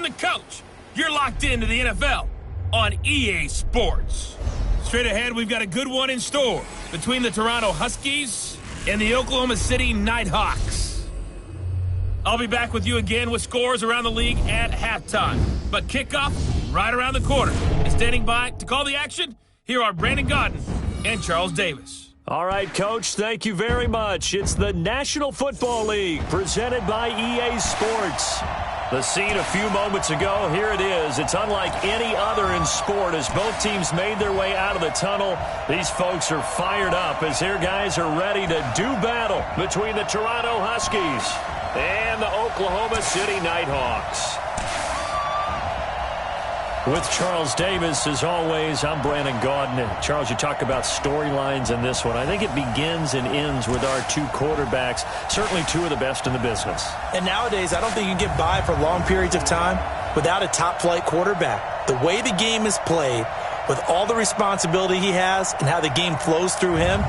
the coach. You're locked into the NFL on EA Sports. Straight ahead, we've got a good one in store between the Toronto Huskies and the Oklahoma City Nighthawks. I'll be back with you again with scores around the league at halftime. But kickoff right around the corner. And standing by to call the action, here are Brandon Gaudin and Charles Davis. All right, Coach, thank you very much. It's the National Football League presented by EA Sports. The scene a few moments ago, here it is. It's unlike any other in sport as both teams made their way out of the tunnel. These folks are fired up as their guys are ready to do battle between the Toronto Huskies and the Oklahoma City Nighthawks. With Charles Davis, as always, I'm Brandon Gaudin. And Charles, you talk about storylines in this one. I think it begins and ends with our two quarterbacks, certainly two of the best in the business. And nowadays, I don't think you can get by for long periods of time without a top-flight quarterback. The way the game is played, with all the responsibility he has and how the game flows through him,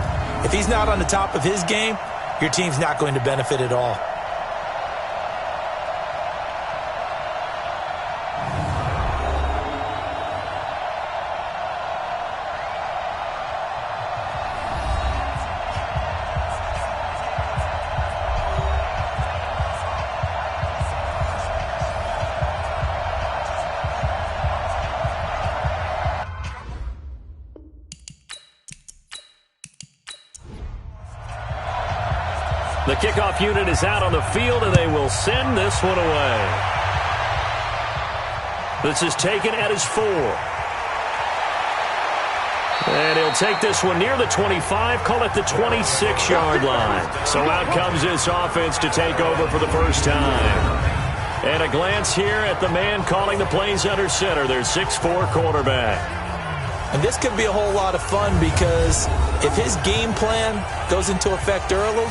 if he's not on the top of his game, your team's not going to benefit at all. The kickoff unit is out on the field, and they will send this one away. This is taken at his 4. And he'll take this one near the 25, call it the 26-yard line. So out comes this offense to take over for the first time. And a glance here at the man calling the plays under center, their 6'4" quarterback. And this could be a whole lot of fun because if his game plan goes into effect early,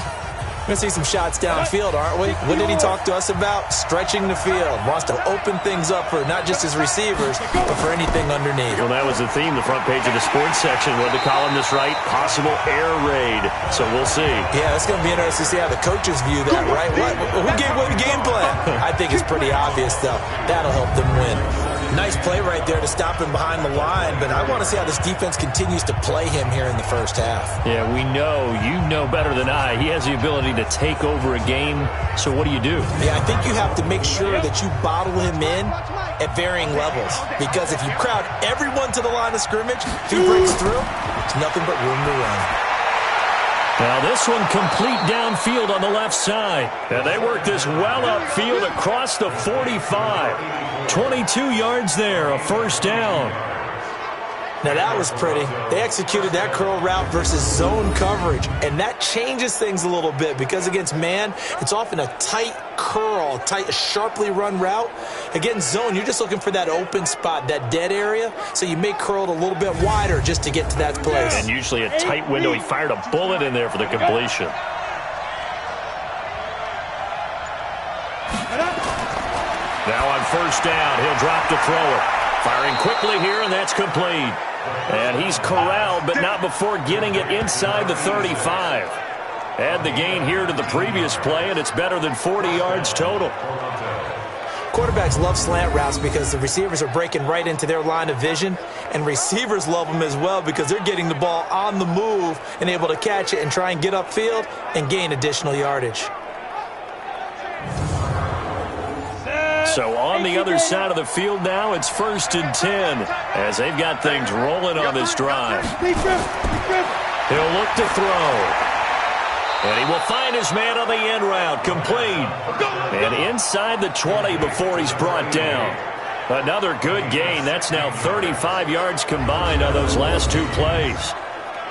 we're going to see some shots downfield, aren't we? What did he talk to us about? Stretching the field. Wants to open things up for not just his receivers, but for anything underneath. Well, that was the theme, the front page of the sports section. What did the columnist write? Possible air raid. So we'll see. Yeah, it's going to be interesting to see how the coaches view that, right? Who gave away the game plan? I think it's pretty obvious, though. That'll help them win. Nice play right there to stop him behind the line, but I want to see how this defense continues to play him here in the first half. Yeah, we know, you know better than I, he has the ability to take over a game, so what do you do? Yeah, I think you have to make sure that you bottle him in at varying levels, because if you crowd everyone to the line of scrimmage, if he breaks through, it's nothing but room to run. Now this one complete downfield on the left side. And they work this well upfield across the 45. 22 yards there, a first down. Now that was pretty. They executed that curl route versus zone coverage, and that changes things a little bit because against man, it's often a tight curl, tight, sharply run route. Against zone, you're just looking for that open spot, that dead area, so you may curl it a little bit wider just to get to that place. And usually a tight window. He fired a bullet in there for the completion. Now on first down, he'll drop to throw it. Firing quickly here, and that's complete. And he's corralled, but not before getting it inside the 35. Add the gain here to the previous play, and it's better than 40 yards total. Quarterbacks love slant routes because the receivers are breaking right into their line of vision, and receivers love them as well because they're getting the ball on the move and able to catch it and try and get upfield and gain additional yardage. So on the other side of the field now, it's 1st and 10 as they've got things rolling on this drive. He'll look to throw. And he will find his man on the end route, complete. And inside the 20 before he's brought down. Another good gain. That's now 35 yards combined on those last two plays.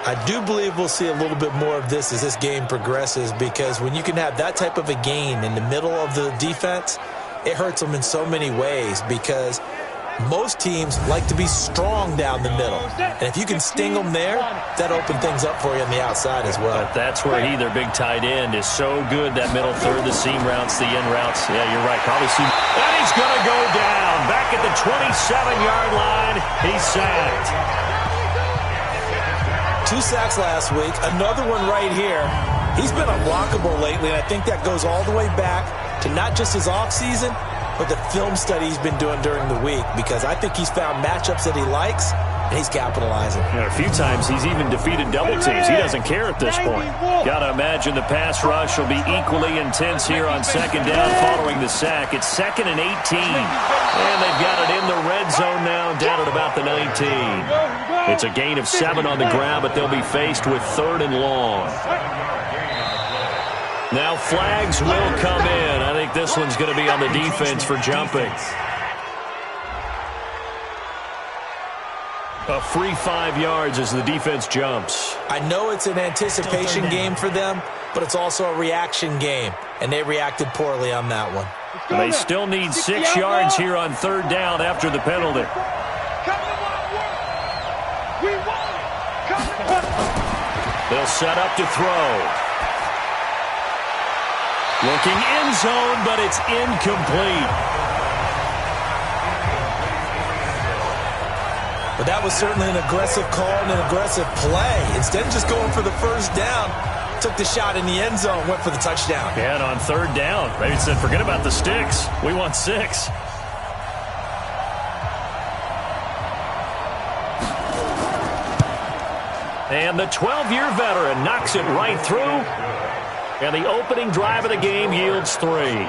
I do believe we'll see a little bit more of this as this game progresses because when you can have that type of a gain in the middle of the defense, it hurts them in so many ways because most teams like to be strong down the middle. And if you can sting them there, that opens things up for you on the outside as well. But that's where their big tight end, is so good, that middle third, the seam routes, the in routes. Yeah, you're right. Probably see. And he's going to go down. Back at the 27-yard line. He's sacked. 2 sacks last week. Another one right here. He's been unblockable lately, and I think that goes all the way back to not just his offseason, or the film study he's been doing during the week, because I think he's found matchups that he likes, and he's capitalizing. A few times he's even defeated double teams. He doesn't care at this point. Got to imagine the pass rush will be equally intense here on second down following the sack. It's 2nd and 18. And they've got it in the red zone now, down at about the 19. It's a gain of 7 on the ground, but they'll be faced with 3rd and long. Now flags will come in. I think this one's going to be on the defense for jumping. A free 5 yards as the defense jumps. I know it's an anticipation game for them, but it's also a reaction game, and they reacted poorly on that one. They still need 6 yards here on 3rd down after the penalty. They'll set up to throw. Looking end zone, but it's incomplete. But that was certainly an aggressive call and an aggressive play. Instead of just going for the first down, took the shot in the end zone, went for the touchdown. Yeah, and on 3rd down, maybe said, forget about the sticks. We want 6. And the 12-year veteran knocks it right through. And the opening drive of the game yields 3.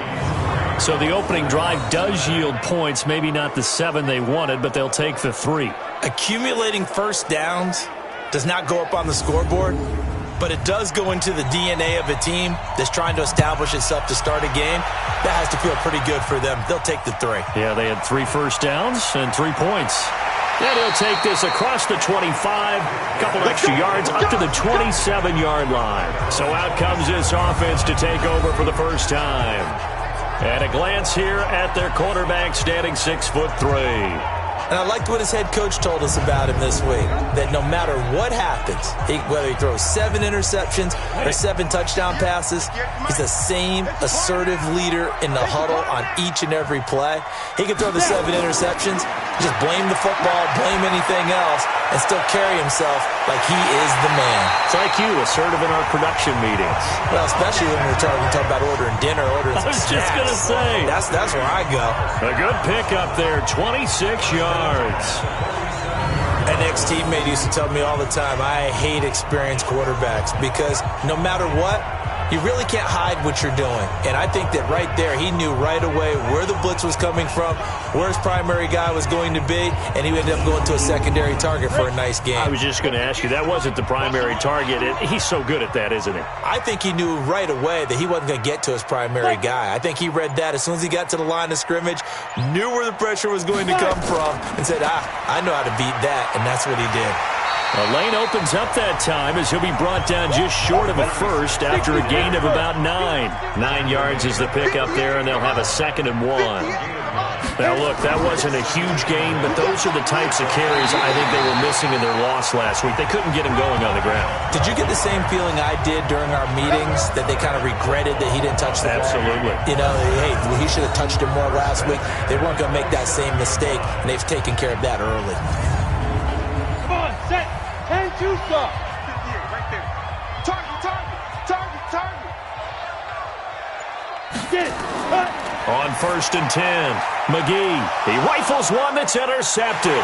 So the opening drive does yield points, maybe not the 7 they wanted, but they'll take the 3. Accumulating first downs does not go up on the scoreboard, but it does go into the DNA of a team that's trying to establish itself to start a game. That has to feel pretty good for them. They'll take the 3. Yeah, they had 3 first downs and 3 points. And he'll take this across the 25, couple extra yards up to the 27-yard line. So out comes this offense to take over for the first time. And a glance here at their quarterback standing 6'3". And I liked what his head coach told us about him this week, that no matter what happens, whether he throws 7 interceptions or 7 touchdown passes, he's the same assertive leader in the huddle on each and every play. He can throw the 7 interceptions, just blame the football, blame anything else, and still carry himself like he is the man. It's like you, assertive in our production meetings. Well, especially when we're talking about ordering dinner, ordering some snacks. I was just going to say. That's where I go. A good pickup there, 26 yards. An ex-teammate used to tell me all the time, I hate experienced quarterbacks because no matter what, you really can't hide what you're doing. And I think that right there, he knew right away where the blitz was coming from, where his primary guy was going to be, and he ended up going to a secondary target for a nice game. I was just going to ask you, that wasn't the primary target. He's so good at that, isn't he? I think he knew right away that he wasn't going to get to his primary guy. I think he read that as soon as he got to the line of scrimmage, knew where the pressure was going to come from, and said, I know how to beat that, and that's what he did. A lane opens up that time as he'll be brought down just short of a first after a gain of about 9. 9 yards is the pickup there, and they'll have a 2nd and 1. Now, look, that wasn't a huge gain, but those are the types of carries I think they were missing in their loss last week. They couldn't get him going on the ground. Did you get the same feeling I did during our meetings, that they kind of regretted that he didn't touch the ball? Absolutely. You know, hey, he should have touched it more last week. They weren't going to make that same mistake, and they've taken care of that early. Come on, set. 10-2 stop. Right there. Target. Get it. On 1st and 10, McGee. He rifles one that's intercepted.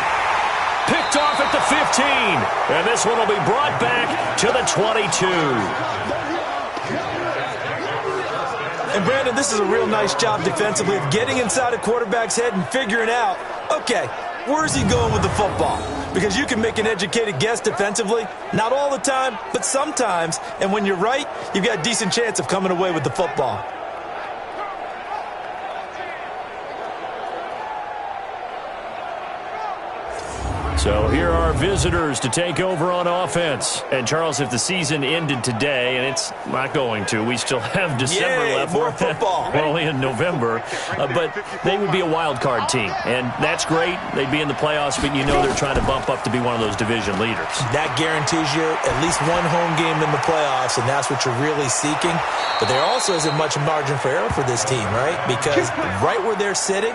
Picked off at the 15. And this one will be brought back to the 22. And Brandon, this is a real nice job defensively of getting inside a quarterback's head and figuring out, okay, where's he going with the football? Because you can make an educated guess defensively. Not all the time, but sometimes. And when you're right, you've got a decent chance of coming away with the football. So here are visitors to take over on offense. And, Charles, if the season ended today, and it's not going to, we still have December left. More football. We're only in November. But they would be a wild card team. And that's great. They'd be in the playoffs, but you know they're trying to bump up to be one of those division leaders. That guarantees you at least one home game in the playoffs, and that's what you're really seeking. But there also isn't much margin for error for this team, right? Because right where they're sitting,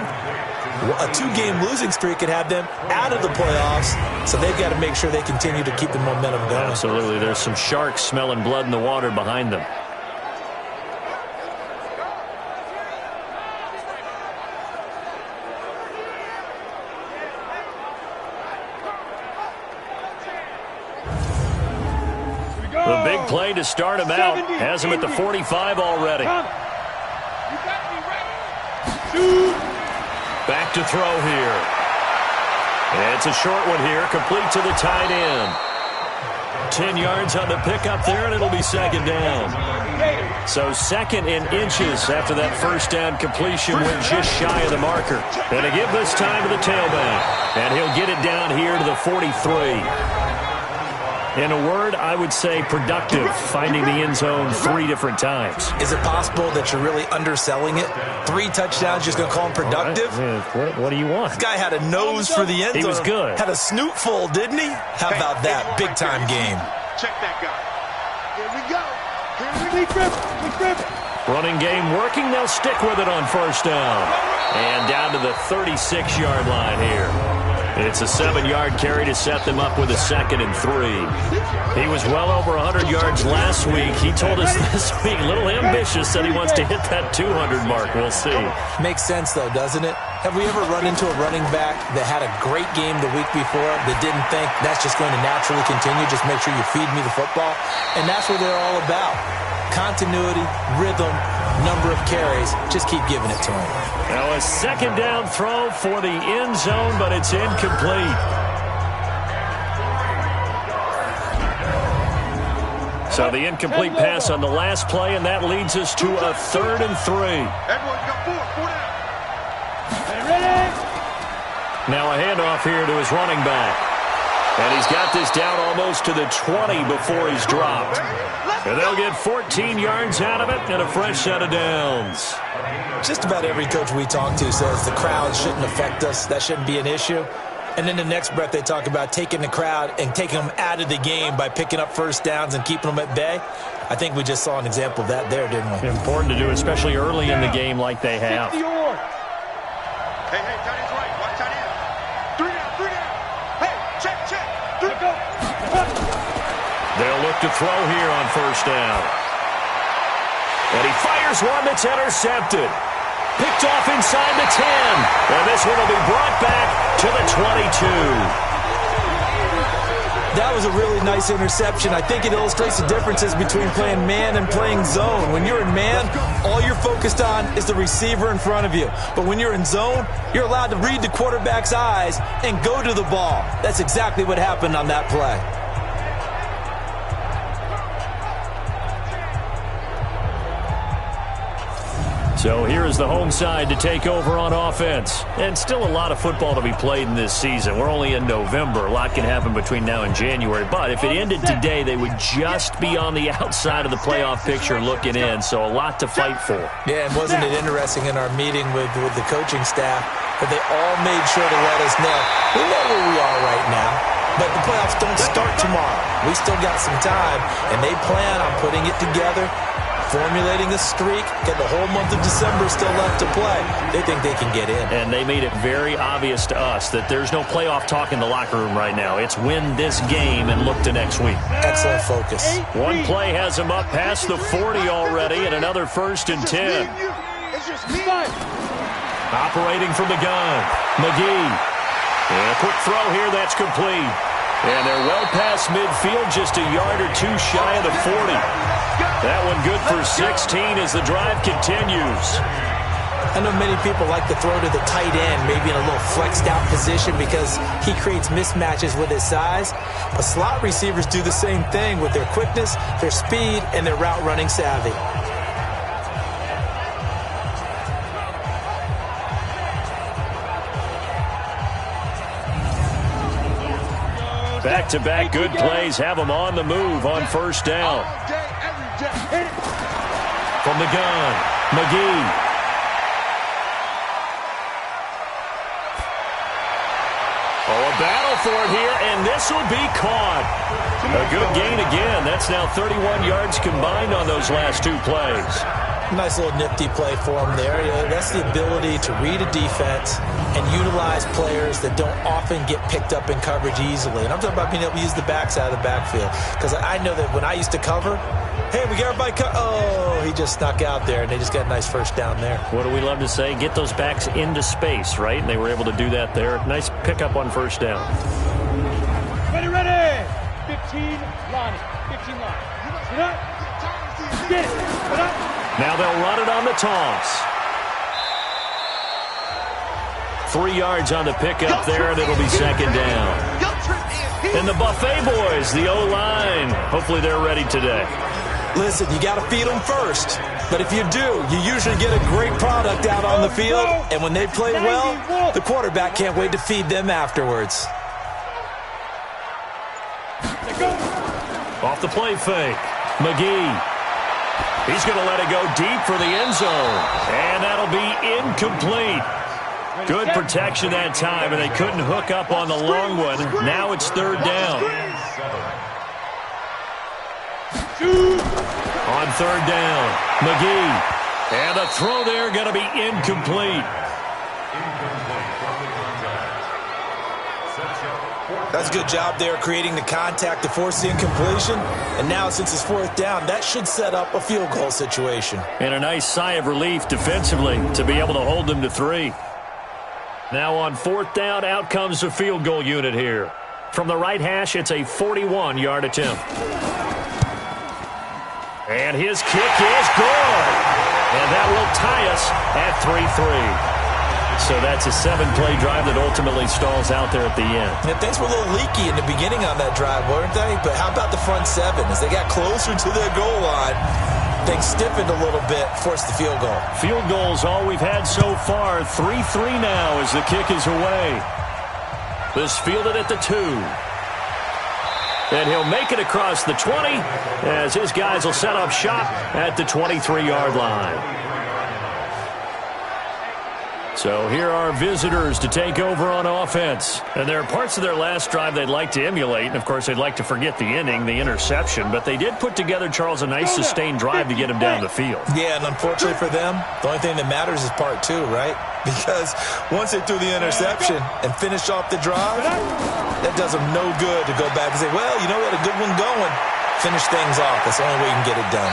a 2-game losing streak could have them out of the playoffs, so they've got to make sure they continue to keep the momentum going. Absolutely. There's some sharks smelling blood in the water behind them. The big play to start him out has him at the 45 already. Back to throw here. It's a short one here, complete to the tight end. 10 yards on the pickup there, and it'll be second down. So second in inches after that first down completion went just shy of the marker. And to give this time to the tailback. And he'll get it down here to the 43. In a word, I would say productive, finding the end zone 3 different times. Is it possible that you're really underselling it? 3 touchdowns, just going to call him productive? What do you want? This guy had a nose for the end zone. He was good. Had a snoot full, didn't he? How about that? Big-time game. Check that guy. Here we go. Here we go. Running game working. They'll stick with it on first down. And down to the 36-yard line here. It's a 7-yard carry to set them up with a 2nd and 3. He was well over 100 yards last week. He told us this week, a little ambitious, said he wants to hit that 200 mark. We'll see. Makes sense, though, doesn't it? Have we ever run into a running back that had a great game the week before that didn't think that's just going to naturally continue? Just make sure you feed me the football. And that's what they're all about. Continuity, rhythm, number of carries. Just keep giving it to him. Now a second down throw for the end zone, but it's incomplete. So the incomplete pass on the last play, and that leads us to a 3rd and 3. Everyone got 4 down. Now a handoff here to his running back. And he's got this down almost to the 20 before he's dropped. And they'll get 14 yards out of it and a fresh set of downs. Just about every coach we talk to says the crowd shouldn't affect us. That shouldn't be an issue. And then the next breath they talk about taking the crowd and taking them out of the game by picking up first downs and keeping them at bay. I think we just saw an example of that there, didn't we? Important to do, especially early in the game like they have. Hey, tight end's right. Watch tight end. 3 down. Hey, check. 3, go. They'll look to throw here on first down. And he fires one that's intercepted. Picked off inside the 10. And this one will be brought back to the 22. That was a really nice interception. I think it illustrates the differences between playing man and playing zone. When you're in man, all you're focused on is the receiver in front of you. But when you're in zone, you're allowed to read the quarterback's eyes and go to the ball. That's exactly what happened on that play. So here is the home side to take over on offense. And still a lot of football to be played in this season. We're only in November. A lot can happen between now and January. But if it ended today, they would just be on the outside of the playoff picture looking in. So a lot to fight for. Yeah, and wasn't it interesting in our meeting with the coaching staff that they all made sure to let us know, we know where we are right now, but the playoffs don't start tomorrow. We still got some time, and they plan on putting it together, formulating a streak, get the whole month of December still left to play. They think they can get in. And they made it very obvious to us that there's no playoff talk in the locker room right now. It's win this game and look to next week. Excellent focus. One play has them up past the 40 already, and another 1st and 10. It's just me. Operating from the gun, McGee. And a quick throw here, that's complete. And they're well past midfield, just a yard or two shy of the 40. That one good for 16 as the drive continues. I know many people like to throw to the tight end, maybe in a little flexed out position because he creates mismatches with his size. But slot receivers do the same thing with their quickness, their speed, and their route running savvy. Back-to-back good plays have them on the move on first down. From the gun, McGee. Oh, a battle for it here, and this will be caught. A good gain again. That's now 31 yards combined on those last 2 plays. Nice little nifty play for him there. That's the ability to read a defense and utilize players that don't often get picked up in coverage easily. And I'm talking about being able to use the backside of the backfield. Because I know that when I used to cover, hey, we got everybody oh, he just snuck out there, and they just got a nice first down there. What do we love to say? Get those backs into space, right? And they were able to do that there. Nice pickup on first down. Ready. 15 line. Now they'll run it on the toss. 3 yards on the pickup there, and it'll be second down. And the Buffet boys, the O-line, hopefully they're ready today. Listen, you got to feed them first. But if you do, you usually get a great product out on the field. And when they play well, the quarterback can't wait to feed them afterwards. Off the play fake, McGee. He's going to let it go deep for the end zone. And that'll be incomplete. Good protection that time, and they couldn't hook up on the long one. Now it's third down. On third down, McGee. And the throw there going to be incomplete. That's a good job there creating the contact to force the incompletion. And now since it's fourth down, that should set up a field goal situation. And a nice sigh of relief defensively to be able to hold them to 3. Now on fourth down, out comes the field goal unit here. From the right hash, it's a 41-yard attempt. And his kick is good. And that will tie us at 3-3. So that's a 7-play drive that ultimately stalls out there at the end. And things were a little leaky in the beginning on that drive, weren't they? But how about the front 7? As they got closer to their goal line, things stiffened a little bit, forced the field goal. Field goals all we've had so far. 3-3 now as the kick is away. This fielded at the 2. And he'll make it across the 20 as his guys will set up shop at the 23-yard line. So here are visitors to take over on offense. And there are parts of their last drive they'd like to emulate. And, of course, they'd like to forget the ending, the interception. But they did put together, Charles, a nice sustained drive to get him down the field. Yeah, and unfortunately for them, the only thing that matters is part 2, right? Because once they threw the interception and finished off the drive, that does them no good to go back and say, well, you know, we had a good one going. Finish things off. That's the only way you can get it done.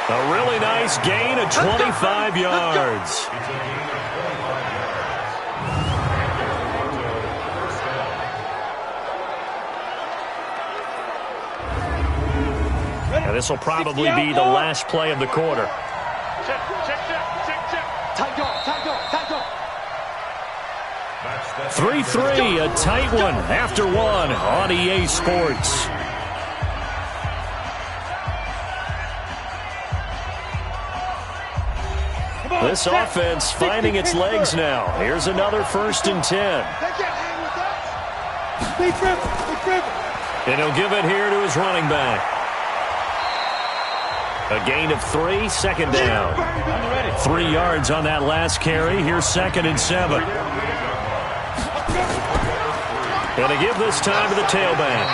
A really nice gain of 25 yards. Now this will probably be the last play of the quarter. 3-3, a tight one after one on EA Sports. This offense finding its legs now. Here's another 1st and 10. And he'll give it here to his running back. A gain of 3, second down. 3 yards on that last carry. Here's 2nd and 7. And to give this time to the tailback.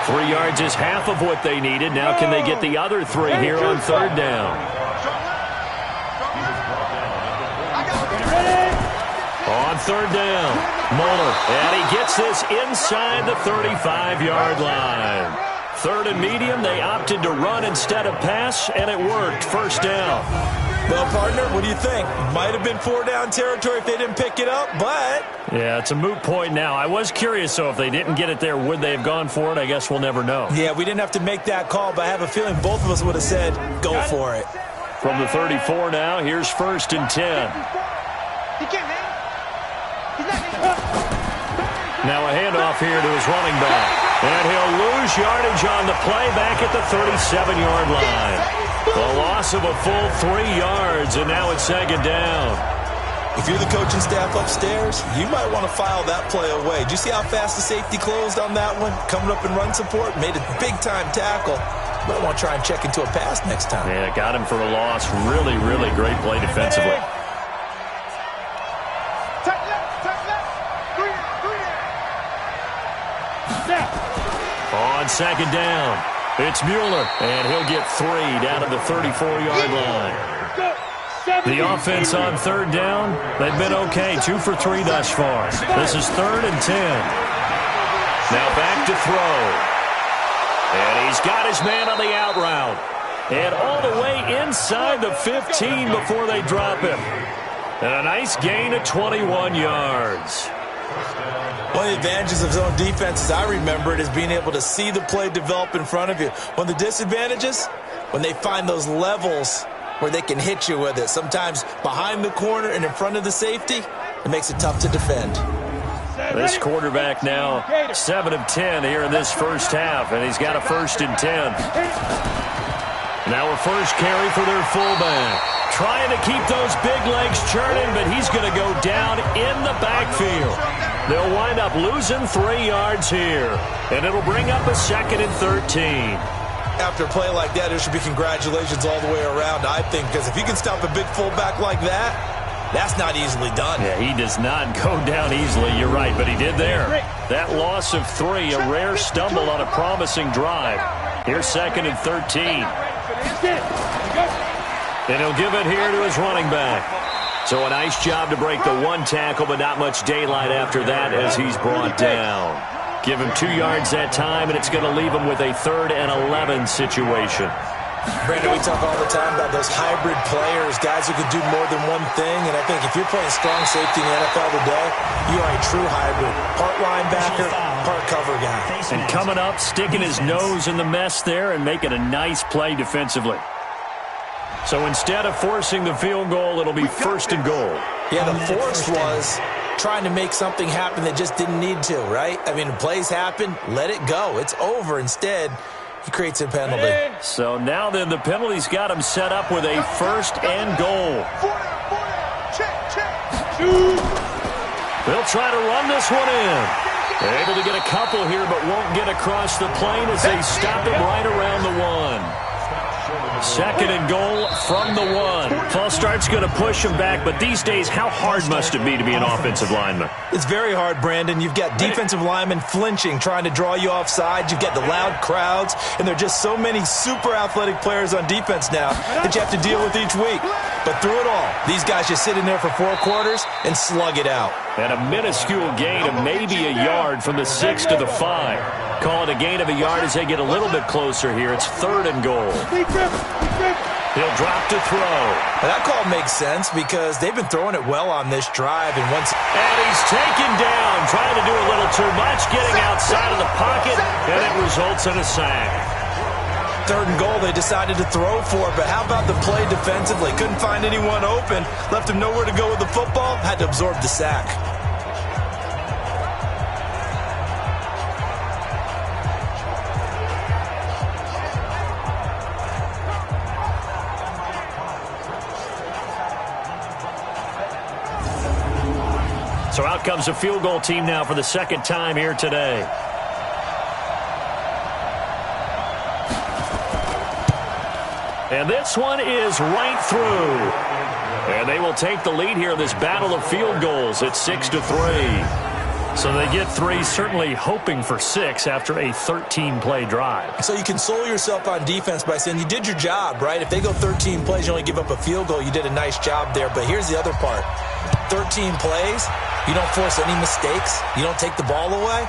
3 yards is half of what they needed. Now can they get the other 3 here on third down? On third down, Muller, and he gets this inside the 35-yard line. 3rd and medium, they opted to run instead of pass, and it worked. First down. Well, partner, what do you think? Might have been 4-down territory if they didn't pick it up, but... Yeah, it's a moot point now. I was curious, so if they didn't get it there, would they have gone for it? I guess we'll never know. Yeah, we didn't have to make that call, but I have a feeling both of us would have said, go for it. From the 34 now, here's 1st and 10. Now a handoff here to his running back. And he'll lose yardage on the play back at the 37-yard line. A loss of a full 3 yards, and now it's 2nd down. If you're the coaching staff upstairs, you might want to file that play away. Did you see how fast the safety closed on that one? Coming up in run support, made a big-time tackle. Might want to try and check into a pass next time. Yeah, got him for a loss. Really, really great play defensively. On 2nd down, it's Mueller, and he'll get 3 down to the 34-yard line. The offense on third down, they've been okay, 2 for 3 thus far. This is 3rd and 10. Now back to throw. And he's got his man on the out route. And all the way inside the 15 before they drop him. And a nice gain of 21 yards. One of the advantages of zone defense, as I remember it, is being able to see the play develop in front of you. One of the disadvantages, when they find those levels where they can hit you with it, sometimes behind the corner and in front of the safety, it makes it tough to defend. This quarterback now 7 of 10 here in this first half, and he's got a 1st and 10. Now a first carry for their fullback. Trying to keep those big legs churning, but he's going to go down in the backfield. They'll wind up losing 3 yards here, and it'll bring up a 2nd and 13. After a play like that, there should be congratulations all the way around, I think, because if you can stop a big fullback like that, that's not easily done. Yeah, he does not go down easily, you're right, but he did there. That loss of 3, a rare stumble on a promising drive. Here's 2nd and 13. And he'll give it here to his running back. So a nice job to break the 1 tackle, but not much daylight after that as he's brought down. Give him 2 yards that time, and it's going to leave him with a 3rd and 11 situation. Brandon, we talk all the time about those hybrid players, guys who can do more than one thing, and I think if you're playing strong safety in the NFL today, you are a true hybrid. Part linebacker, part cover guy. And coming up, sticking his nose in the mess there and making a nice play defensively. So instead of forcing the field goal, it'll be 1st and goal. Yeah, the force was trying to make something happen that just didn't need to, right? I mean, plays happen, let it go. It's over. Instead, he creates a penalty. So now then the penalty's got him set up with a 1st and goal. They'll try to run this one in. They're able to get a couple here, but won't get across the plane as they stop him right around the 1. 2nd and goal from the 1. False start's going to push him back, but these days, how hard must it be to be an offensive lineman? It's very hard, Brandon. You've got defensive linemen flinching, trying to draw you offside. You've got the loud crowds, and there are just so many super athletic players on defense now that you have to deal with each week. But through it all, these guys just sit in there for 4 quarters and slug it out. And a minuscule gain of maybe a yard from the 6 to the 5. Call it a gain of a yard as they get a little bit closer here. It's 3rd and goal. He'll drop to throw. Now that call makes sense because they've been throwing it well on this drive. And he's taken down, trying to do a little too much, getting outside of the pocket, and it results in a sack. 3rd and goal they decided to throw for, but how about the play defensively? Couldn't find anyone open, left him nowhere to go with the football, had to absorb the sack. So out comes a field goal team now for the 2nd time here today. And this one is right through. And they will take the lead here in this battle of field goals. It's 6-3. So they get 3, certainly hoping for 6 after a 13-play drive. So you console yourself on defense by saying you did your job, right? If they go 13 plays, you only give up a field goal, you did a nice job there. But here's the other part. 13 plays, you don't force any mistakes, you don't take the ball away.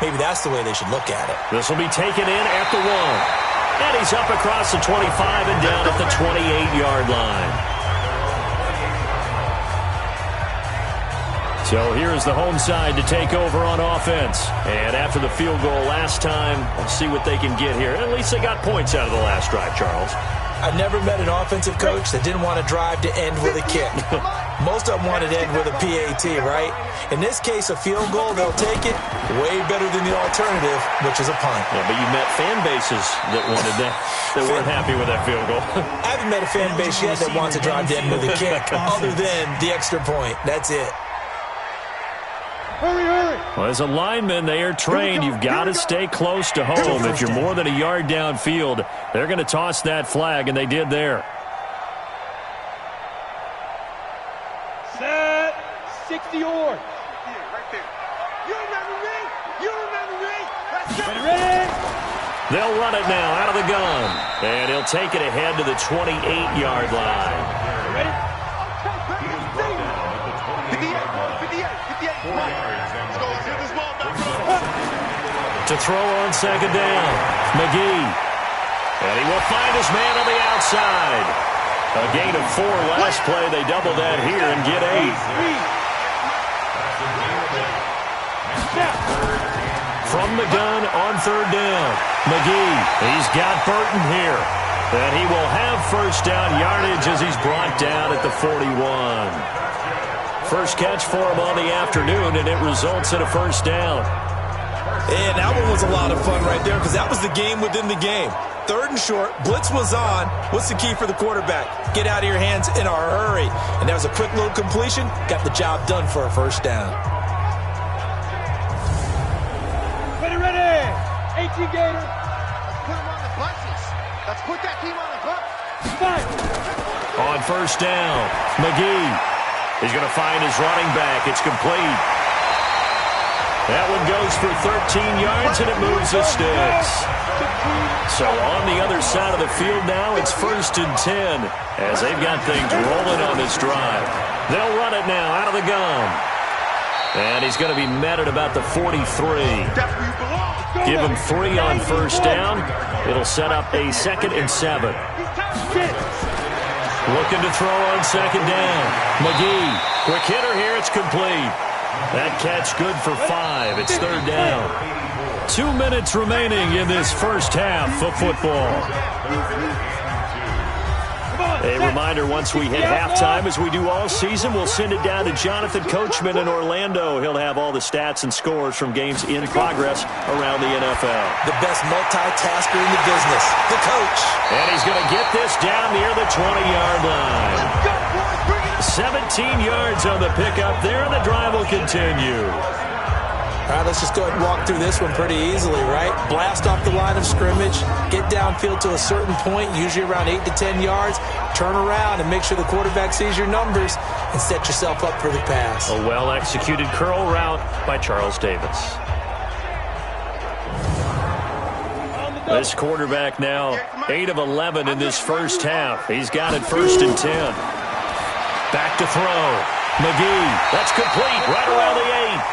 Maybe that's the way they should look at it. This will be taken in at the 1. And he's up across the 25 and down at the 28-yard line. So here's the home side to take over on offense. And after the field goal last time, we'll see what they can get here. At least they got points out of the last drive, Charles. I've never met an offensive coach that didn't want to drive to end with a kick. Most of them wanted to end with a PAT, right? In this case, a field goal, they'll take it way better than the alternative, which is a punt. Yeah, but you met fan bases that wanted that, that weren't happy with that field goal. I haven't met a fan base yet that wants to drive to end with a kick, other than the extra point. That's it. Hurry, hurry. Well, as a lineman, they are trained. You've got to stay close to home. If you're more than a yard downfield, they're going to toss that flag, and they did there. Set. 60 yards. Right there. You remember me? You remember me? Let's go. Ready? They'll run it now out of the gun. And he'll take it ahead to the 28-yard line. Ready? 58. Let's go. Let's hit this ball back up. To throw on second down, McGee. And he will find his man on the outside. A gain of 4 last play. They double that here and get 8. From the gun on third down, McGee, he's got Burton here. And he will have first down yardage as he's brought down at the 41. First catch for him on the afternoon, and it results in a first down. And that one was a lot of fun right there because that was the game within the game. Third and short, blitz was on. What's the key for the quarterback? Get out of your hands in a hurry. And that was a quick little completion. Got the job done for a first down. Ready. 18 Gator. Let's put them on the buses. Let's put that team on the bus. On first down, McGee. He's going to find his running back. It's complete. That one goes for 13 yards, and it moves the sticks. So on the other side of the field now, it's first and 10 as they've got things rolling on this drive. They'll run it now out of the gun. And he's going to be met at about the 43. Give him 3 on first down. It'll set up a 2nd and 7. Looking to throw on second down. McGee, quick hitter here. It's complete. That catch good for 5. It's third down. 2 minutes remaining in this first half of football. A reminder, once we hit halftime, as we do all season, we'll send it down to Jonathan Coachman in Orlando. He'll have all the stats and scores from games in progress around the NFL. The best multitasker in the business, the coach. And he's going to get this down near the 20-yard line. 17 yards on the pickup there, and the drive will continue. All right, let's just go ahead and walk through this one pretty easily, right? Blast off the line of scrimmage, get downfield to a certain point, usually around 8 to 10 yards, turn around and make sure the quarterback sees your numbers and set yourself up for the pass. A well-executed curl route by Charles Davis. This quarterback now 8 of 11 in this first half. He's got it first and 10. Back to throw. McGee, that's complete right around the 8.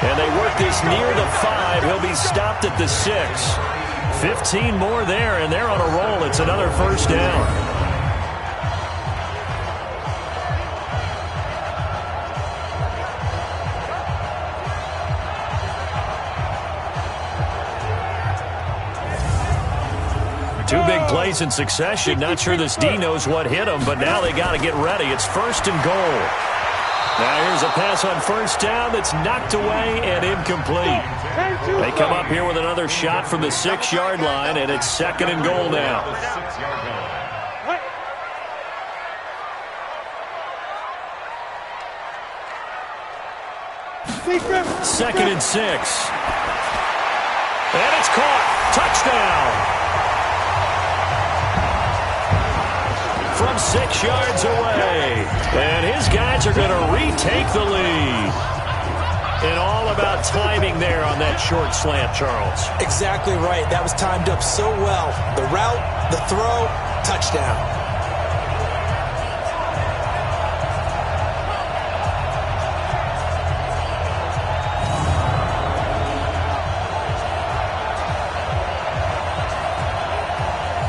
And they work this near the 5. He'll be stopped at the 6. 15 more there, and they're on a roll. It's another first down. Two big plays in succession. Not sure this D knows what hit him, but now they got to get ready. It's first and goal. Now here's a pass on first down that's knocked away and incomplete. They come up here with another shot from the 6-yard line, and it's 2nd and goal now. Second and 6. And it's caught. Touchdown. From 6 yards away. And his guys are going to retake the lead. And all about timing there on that short slant, Charles. Exactly right. That was timed up so well. The route, the throw, touchdown.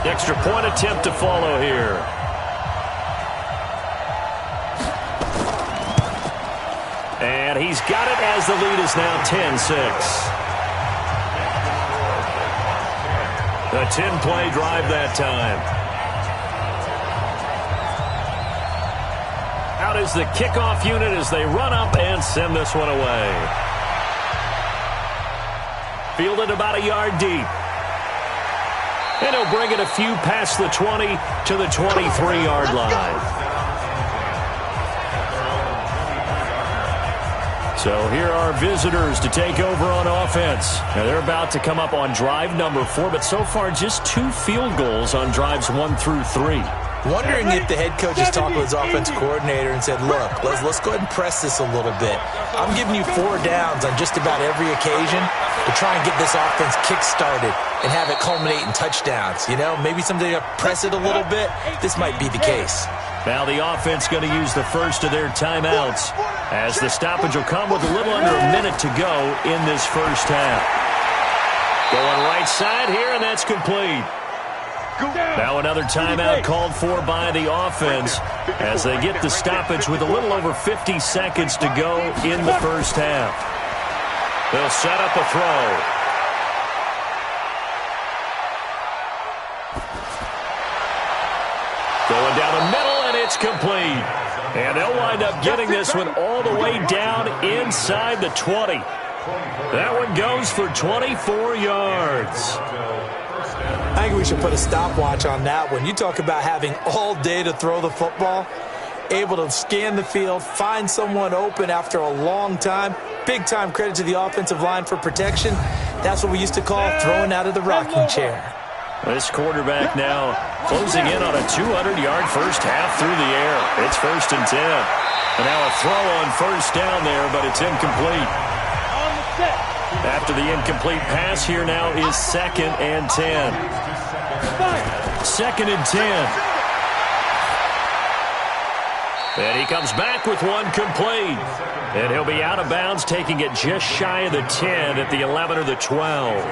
Extra point attempt to follow here. And he's got it as the lead is now 10-6. A 10-play drive that time. Out is the kickoff unit as they run up and send this one away. Fielded about a yard deep. And he'll bring it a few past the 20 to the 23-yard line. So here are visitors to take over on offense. Now they're about to come up on drive number 4, but so far just 2 field goals on drives 1 through 3. Wondering if the head coach has talked with his offensive coordinator and said, look, let's go ahead and press this a little bit. I'm giving you 4 downs on just about every occasion to try and get this offense kick-started and have it culminate in touchdowns. You know, maybe someday to press it a little bit. This might be the case. Now the offense going to use the first of their timeouts as the stoppage will come with a little under a minute to go in this first half. Going right side here, and that's complete. Now another timeout called for by the offense as they get the stoppage with a little over 50 seconds to go in the first half. They'll set up a throw. Going down the middle, and it's complete. And they'll wind up getting this one all the way down inside the 20. That one goes for 24 yards. I think we should put a stopwatch on that one. You talk about having all day to throw the football, able to scan the field, find someone open after a long time. Big time credit to the offensive line for protection. That's what we used to call throwing out of the rocking chair. This quarterback now closing in on a 200-yard first half through the air. It's 1st and 10. And now a throw on first down there, but it's incomplete. After the incomplete pass, here now is 2nd and 10. 2nd and 10. And he comes back with one complete. And he'll be out of bounds, taking it just shy of the 10 at the 11 or the 12.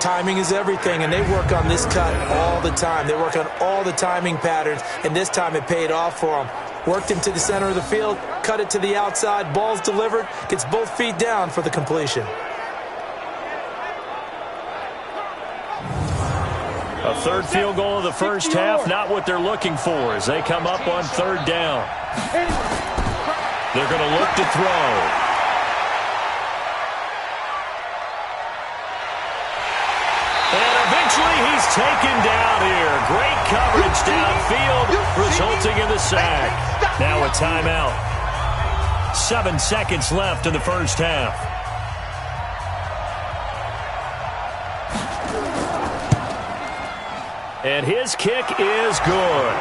Timing is everything, and they work on this cut all the time. They work on all the timing patterns, and this time it paid off for them. Worked him to the center of the field, cut it to the outside, ball's delivered, gets both feet down for the completion. A third field goal of the first half, not what they're looking for as they come up on 3rd down. They're going to look to throw. And eventually he's taken down here. Great coverage downfield, resulting in the sack. Now a timeout. 7 seconds left in the first half. And his kick is good.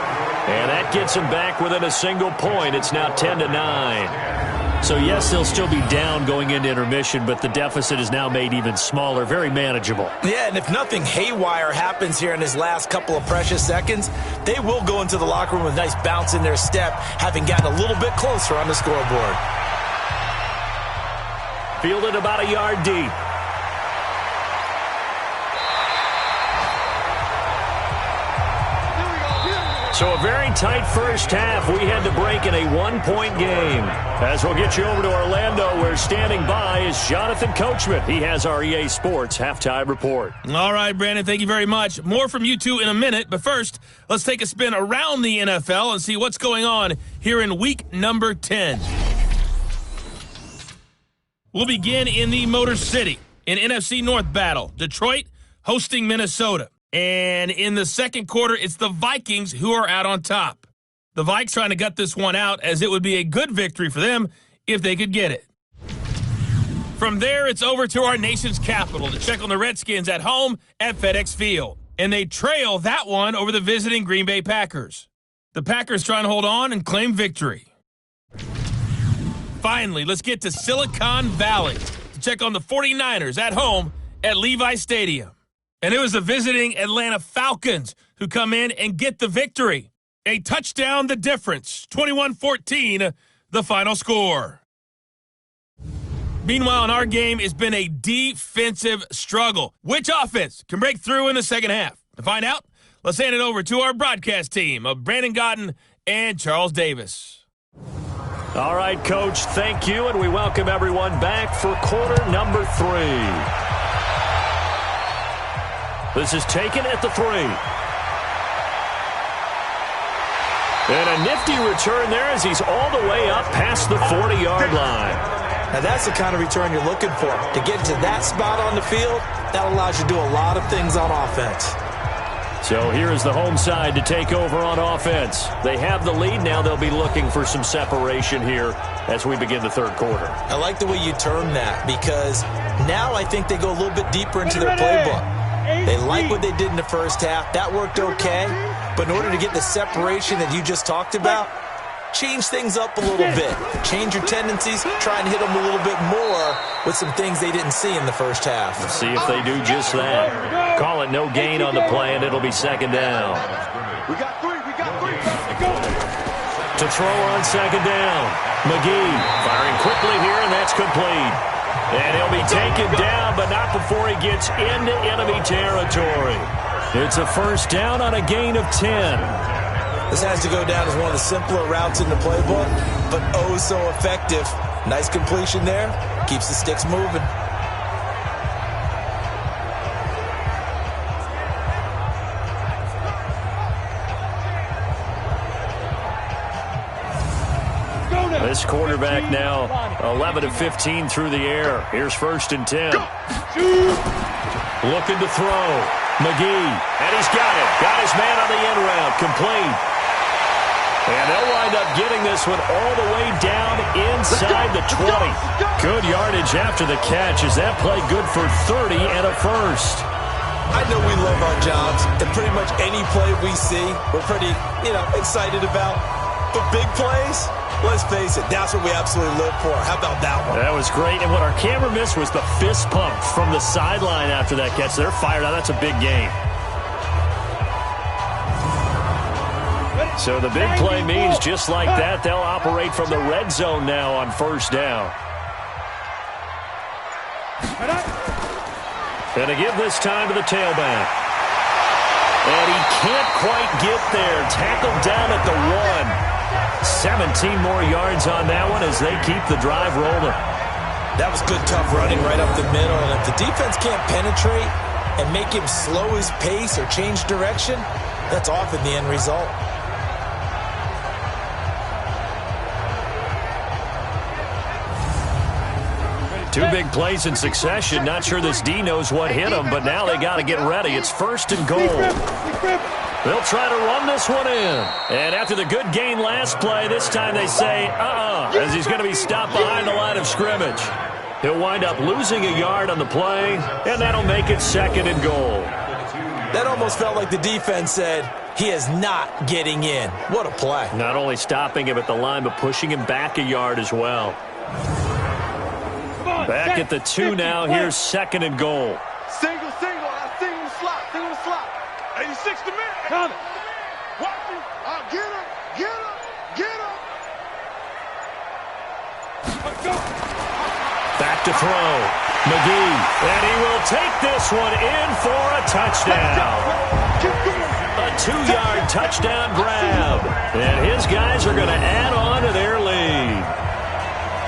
And that gets him back within a single point. It's now 10-9. So, yes, they'll still be down going into intermission, but the deficit is now made even smaller, very manageable. Yeah, and if nothing haywire happens here in his last couple of precious seconds, they will go into the locker room with a nice bounce in their step, having gotten a little bit closer on the scoreboard. Fielded about a yard deep. So a very tight first half. We had to break in a 1-point game. As we'll get you over to Orlando, where standing by is Jonathan Coachman. He has our EA Sports halftime report. All right, Brandon, thank you very much. More from you two in a minute, but first, let's take a spin around the NFL and see what's going on here in week number 10. We'll begin in the Motor City, in NFC North battle. Detroit hosting Minnesota. And in the second quarter, it's the Vikings who are out on top. The Vikes trying to gut this one out, as it would be a good victory for them if they could get it. From there, it's over to our nation's capital to check on the Redskins at home at FedEx Field. And they trail that one over the visiting Green Bay Packers. The Packers trying to hold on and claim victory. Finally, let's get to Silicon Valley to check on the 49ers at home at Levi Stadium. And it was the visiting Atlanta Falcons who come in and get the victory. A touchdown, the difference. 21-14, the final score. Meanwhile, in our game, it's been a defensive struggle. Which offense can break through in the second half? To find out, let's hand it over to our broadcast team of Brandon Godden and Charles Davis. All right, Coach, thank you, and we welcome everyone back for quarter number 3. This is taken at the 3. And a nifty return there as he's all the way up past the 40-yard line. Now that's the kind of return you're looking for. To get to that spot on the field, that allows you to do a lot of things on offense. So here is the home side to take over on offense. They have the lead. Now they'll be looking for some separation here as we begin the third quarter. I like the way you term that, because now I think they go a little bit deeper into their playbook. They like what they did in the first half. That worked okay. But in order to get the separation that you just talked about, change things up a little bit. Change your tendencies. Try and hit them a little bit more with some things they didn't see in the first half. Let's see if they do just that. Call it no gain on the play, and it'll be second down. We got three. To throw on second down. McGee firing quickly here, and that's complete. And he'll be taken down, but not before he gets into enemy territory. It's a first down on a gain of 10. This has to go down as one of the simpler routes in the playbook, but oh so effective Nice completion there. Keeps the sticks moving. This quarterback now 11 of 15 through the air. Here's 1st and 10. Looking to throw. McGee. And he's got it. Got his man on the end route. Complete. And they'll wind up getting this one all the way down inside the 20. Good yardage after the catch. Is that play good for 30 and a first? I know we love our jobs, and pretty much any play we see, we're pretty, excited about. But big plays, let's face it, that's what we absolutely live for. How about that one? That was great. And what our camera missed was the fist pump from the sideline after that catch. They're fired out. That's a big game. So the big play means just like that, they'll operate from the red zone now on 1st down. And to give this time to the tailback. And he can't quite get there. Tackled down at the 1. 17 more yards on that one as they keep the drive rolling. That was good, tough running right up the middle. And if the defense can't penetrate and make him slow his pace or change direction, that's often the end result. Two big plays in succession. Not sure this D knows what hit him, but now they got to get ready. It's 1st and goal. They'll try to run this one in. And after the good gain last play, this time they say, as he's going to be stopped behind the line of scrimmage. He'll wind up losing a yard on the play, and that'll make it 2nd and goal. That almost felt like the defense said, he is not getting in. What a play. Not only stopping him at the line, but pushing him back a yard as well. Back at the 2 now. Here's 2nd and goal. Single, I single the slot, 86 to minute. Got it. Watch him. Get him. Let's go. Back to throw. McGee. And he will take this one in for a touchdown. A 2-yard touchdown grab. And his guys are going to add on to their lead.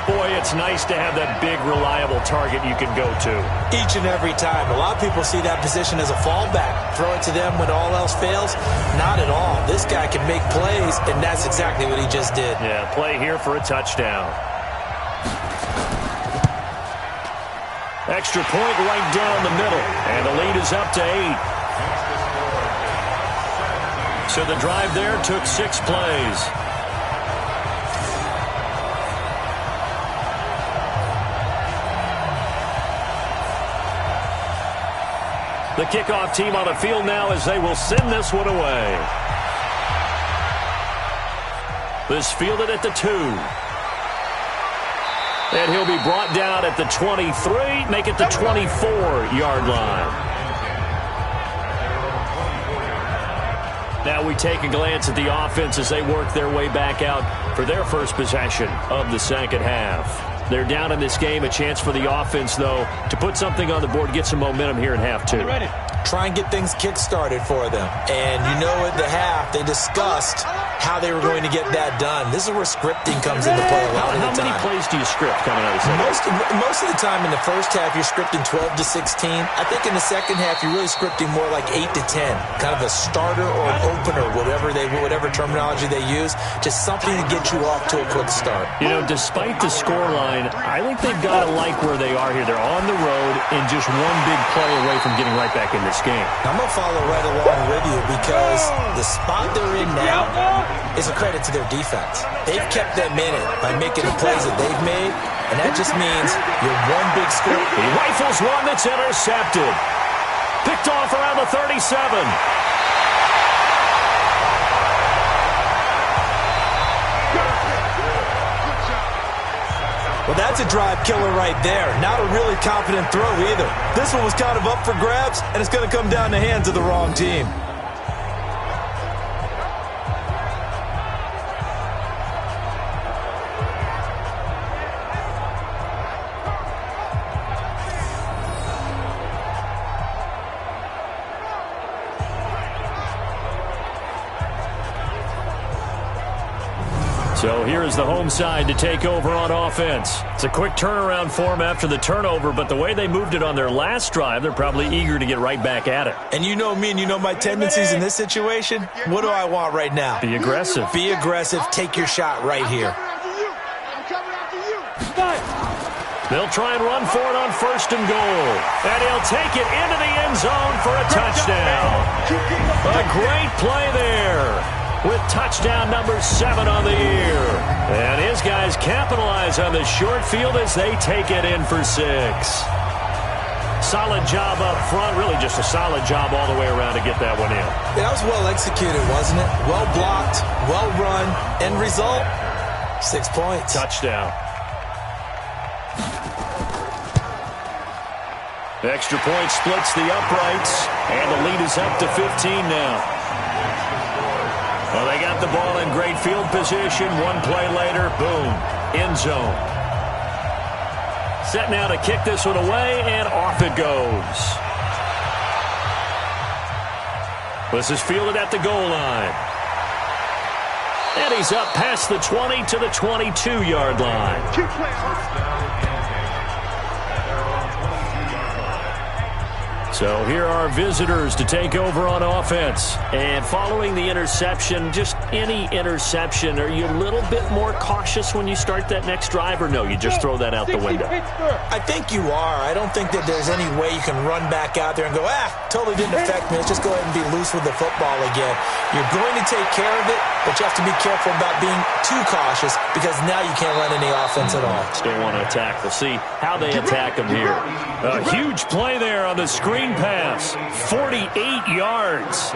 Boy, it's nice to have that big, reliable target you can go to. Each and every time. A lot of people see that position as a fallback. Throw it to them when all else fails. Not at all. This guy can make plays, and that's exactly what he just did. Yeah, play here for a touchdown. Extra point right down the middle, and the lead is up to 8. So the drive there took 6 plays. The kickoff team on the field now as they will send this one away. This fielded at the 2. And he'll be brought down at the 23, make it the 24-yard line. Now we take a glance at the offense as they work their way back out for their first possession of the 2nd half. They're down in this game. A chance for the offense, though, to put something on the board, get some momentum here in half 2. Try and get things kick-started for them. And you know at the half, they discussed how they were going to get that done. This is where scripting comes into play a lot of the time. How many plays do you script coming out of the second? Most of the time in the first half, you're scripting 12 to 16. I think in the second half, you're really scripting more like 8 to 10. Kind of a starter or an opener, whatever terminology they use. Just something to get you off to a quick start. You know, despite the scoreline, I think they've got to like where they are here. They're on the road and just one big play away from getting right back in this game. I'm going to follow right along with you because the spot they're in now is a credit to their defense. They've kept them in it by making the plays that they've made, and that just means you're one big score. He rifles one that's intercepted. Picked off around the 37. Well, that's a drive killer right there. Not a really confident throw either. This one was kind of up for grabs, and it's going to come down the hands of the wrong team. So here is the home side to take over on offense. It's a quick turnaround for them after the turnover, but the way they moved it on their last drive, they're probably eager to get right back at it. And you know me and you know my tendencies in this situation. What do I want right now? Be aggressive. Be aggressive. Take your shot right here. They'll try and run for it on 1st and goal. And he'll take it into the end zone for a touchdown. A great play there with touchdown number 7 on the year. And his guys capitalize on the short field as they take it in for 6. Solid job up front. Really just a solid job all the way around to get that one in. Yeah, that was well executed, wasn't it? Well blocked, well run. End result, 6 points. Touchdown. The extra point splits the uprights, and the lead is up to 15 now. Well, they got the ball in great field position. One play later, boom, end zone. Set now to kick this one away, and off it goes. This is fielded at the goal line. And he's up past the 20 to the 22-yard line. So here are visitors to take over on offense. And following the interception, just any interception, are you a little bit more cautious when you start that next drive, or no, you just throw that out the window? I think you are. I don't think that there's any way you can run back out there and go, totally didn't affect me. Let's just go ahead and be loose with the football again. You're going to take care of it, but you have to be careful about being too cautious because now you can't run any offense at all. Still want to attack. We'll see how they attack them here. A huge play there on the screen pass. 48 yards.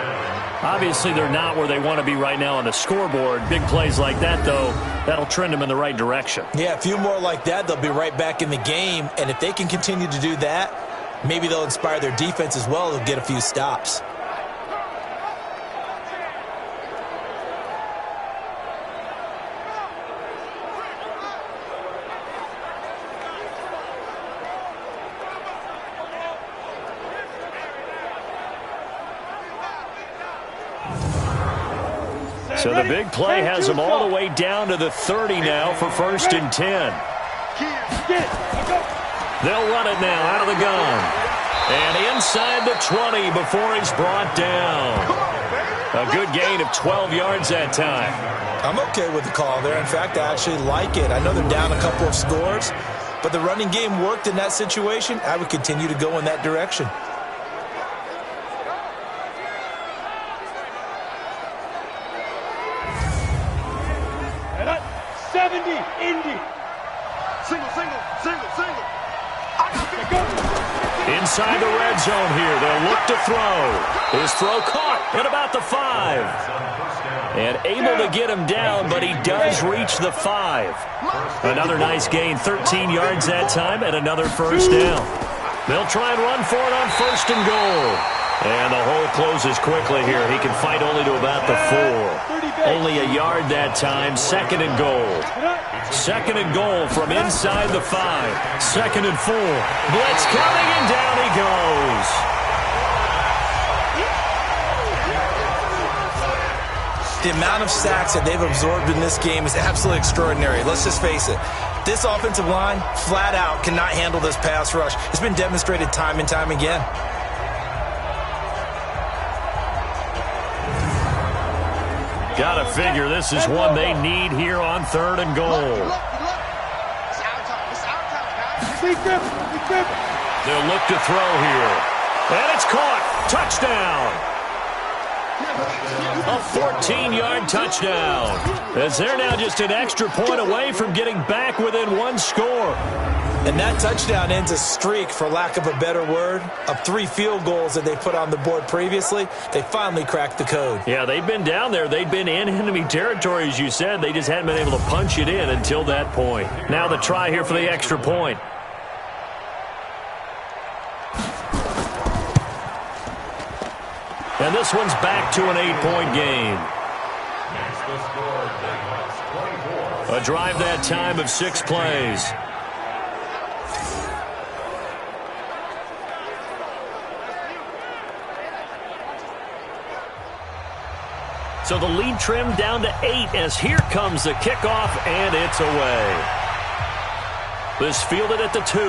Obviously, they're not where they want to be right now on the scoreboard. Big plays like that, though, that'll trend them in the right direction. Yeah, a few more like that, they'll be right back in the game. And if they can continue to do that, maybe they'll inspire their defense as well to get a few stops. So the big play has them all the way down to the 30 now for 1st and 10. They'll run it now out of the gun. And inside the 20 before he's brought down. A good gain of 12 yards that time. I'm okay with the call there. In fact, I actually like it. I know they're down a couple of scores, but the running game worked in that situation. I would continue to go in that direction. Inside the red zone here. They'll look to throw. His throw caught at about the 5. And able to get him down, but he does reach the 5. Another nice gain, 13 yards that time, and another first down. They'll try and run for it on 1st and goal. And the hole closes quickly here. He can fight only to about the 4. Only a yard that time, 2nd and goal. 2nd and goal from inside the 5. 2nd and 4. Blitz coming, and down he goes. The amount of sacks that they've absorbed in this game is absolutely extraordinary. Let's just face it. This offensive line, flat out, cannot handle this pass rush. It's been demonstrated time and time again. Gotta figure this is one they need here on 3rd and goal. They'll look to throw here. And it's caught. Touchdown. A 14-yard touchdown. As they're now just an extra point away from getting back within 1 score. And that touchdown ends a streak, for lack of a better word, of 3 field goals that they put on the board previously. They finally cracked the code. Yeah, they'd been down there. They'd been in enemy territory, as you said. They just hadn't been able to punch it in until that point. Now the try here for the extra point. And this one's back to an 8-point game. A drive that time of 6 plays. So the lead trimmed down to 8 as here comes the kickoff, and it's away. This fielded at the 2.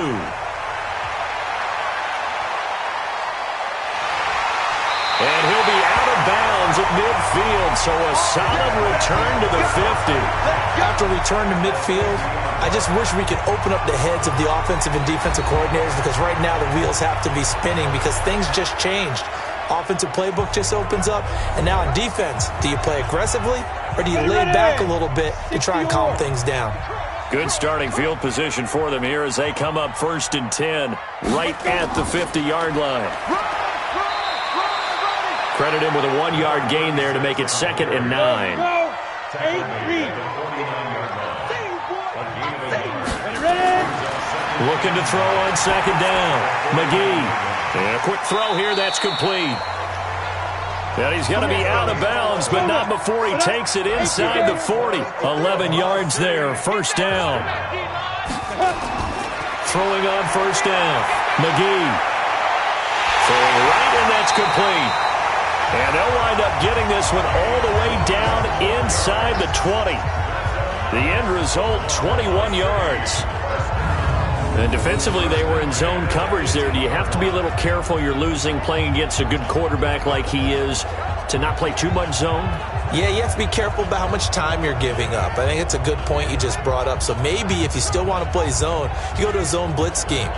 And he'll be out of bounds at midfield, so a solid return to the 50. After return to midfield, I just wish we could open up the heads of the offensive and defensive coordinators, because right now the wheels have to be spinning because things just changed. Offensive playbook just opens up, and now on defense, do you play aggressively or do you lay back a little bit to try and calm things down? Good starting field position for them here as they come up 1st and 10 right at the 50-yard line. Credit him with a 1-yard gain there to make it 2nd and 9. Looking to throw on 2nd down. McGee. And a quick throw here, that's complete. And he's going to be out of bounds, but not before he takes it inside the 40. 11 yards there, 1st down. Throwing on 1st down. McGee. Throwing right, and that's complete. And they'll wind up getting this one all the way down inside the 20. The end result, 21 yards. And defensively, they were in zone coverage there. Do you have to be a little careful? You're losing, playing against a good quarterback like he is, to not play too much zone? Yeah, you have to be careful about how much time you're giving up. I think it's a good point you just brought up. So maybe if you still want to play zone, you go to a zone blitz scheme,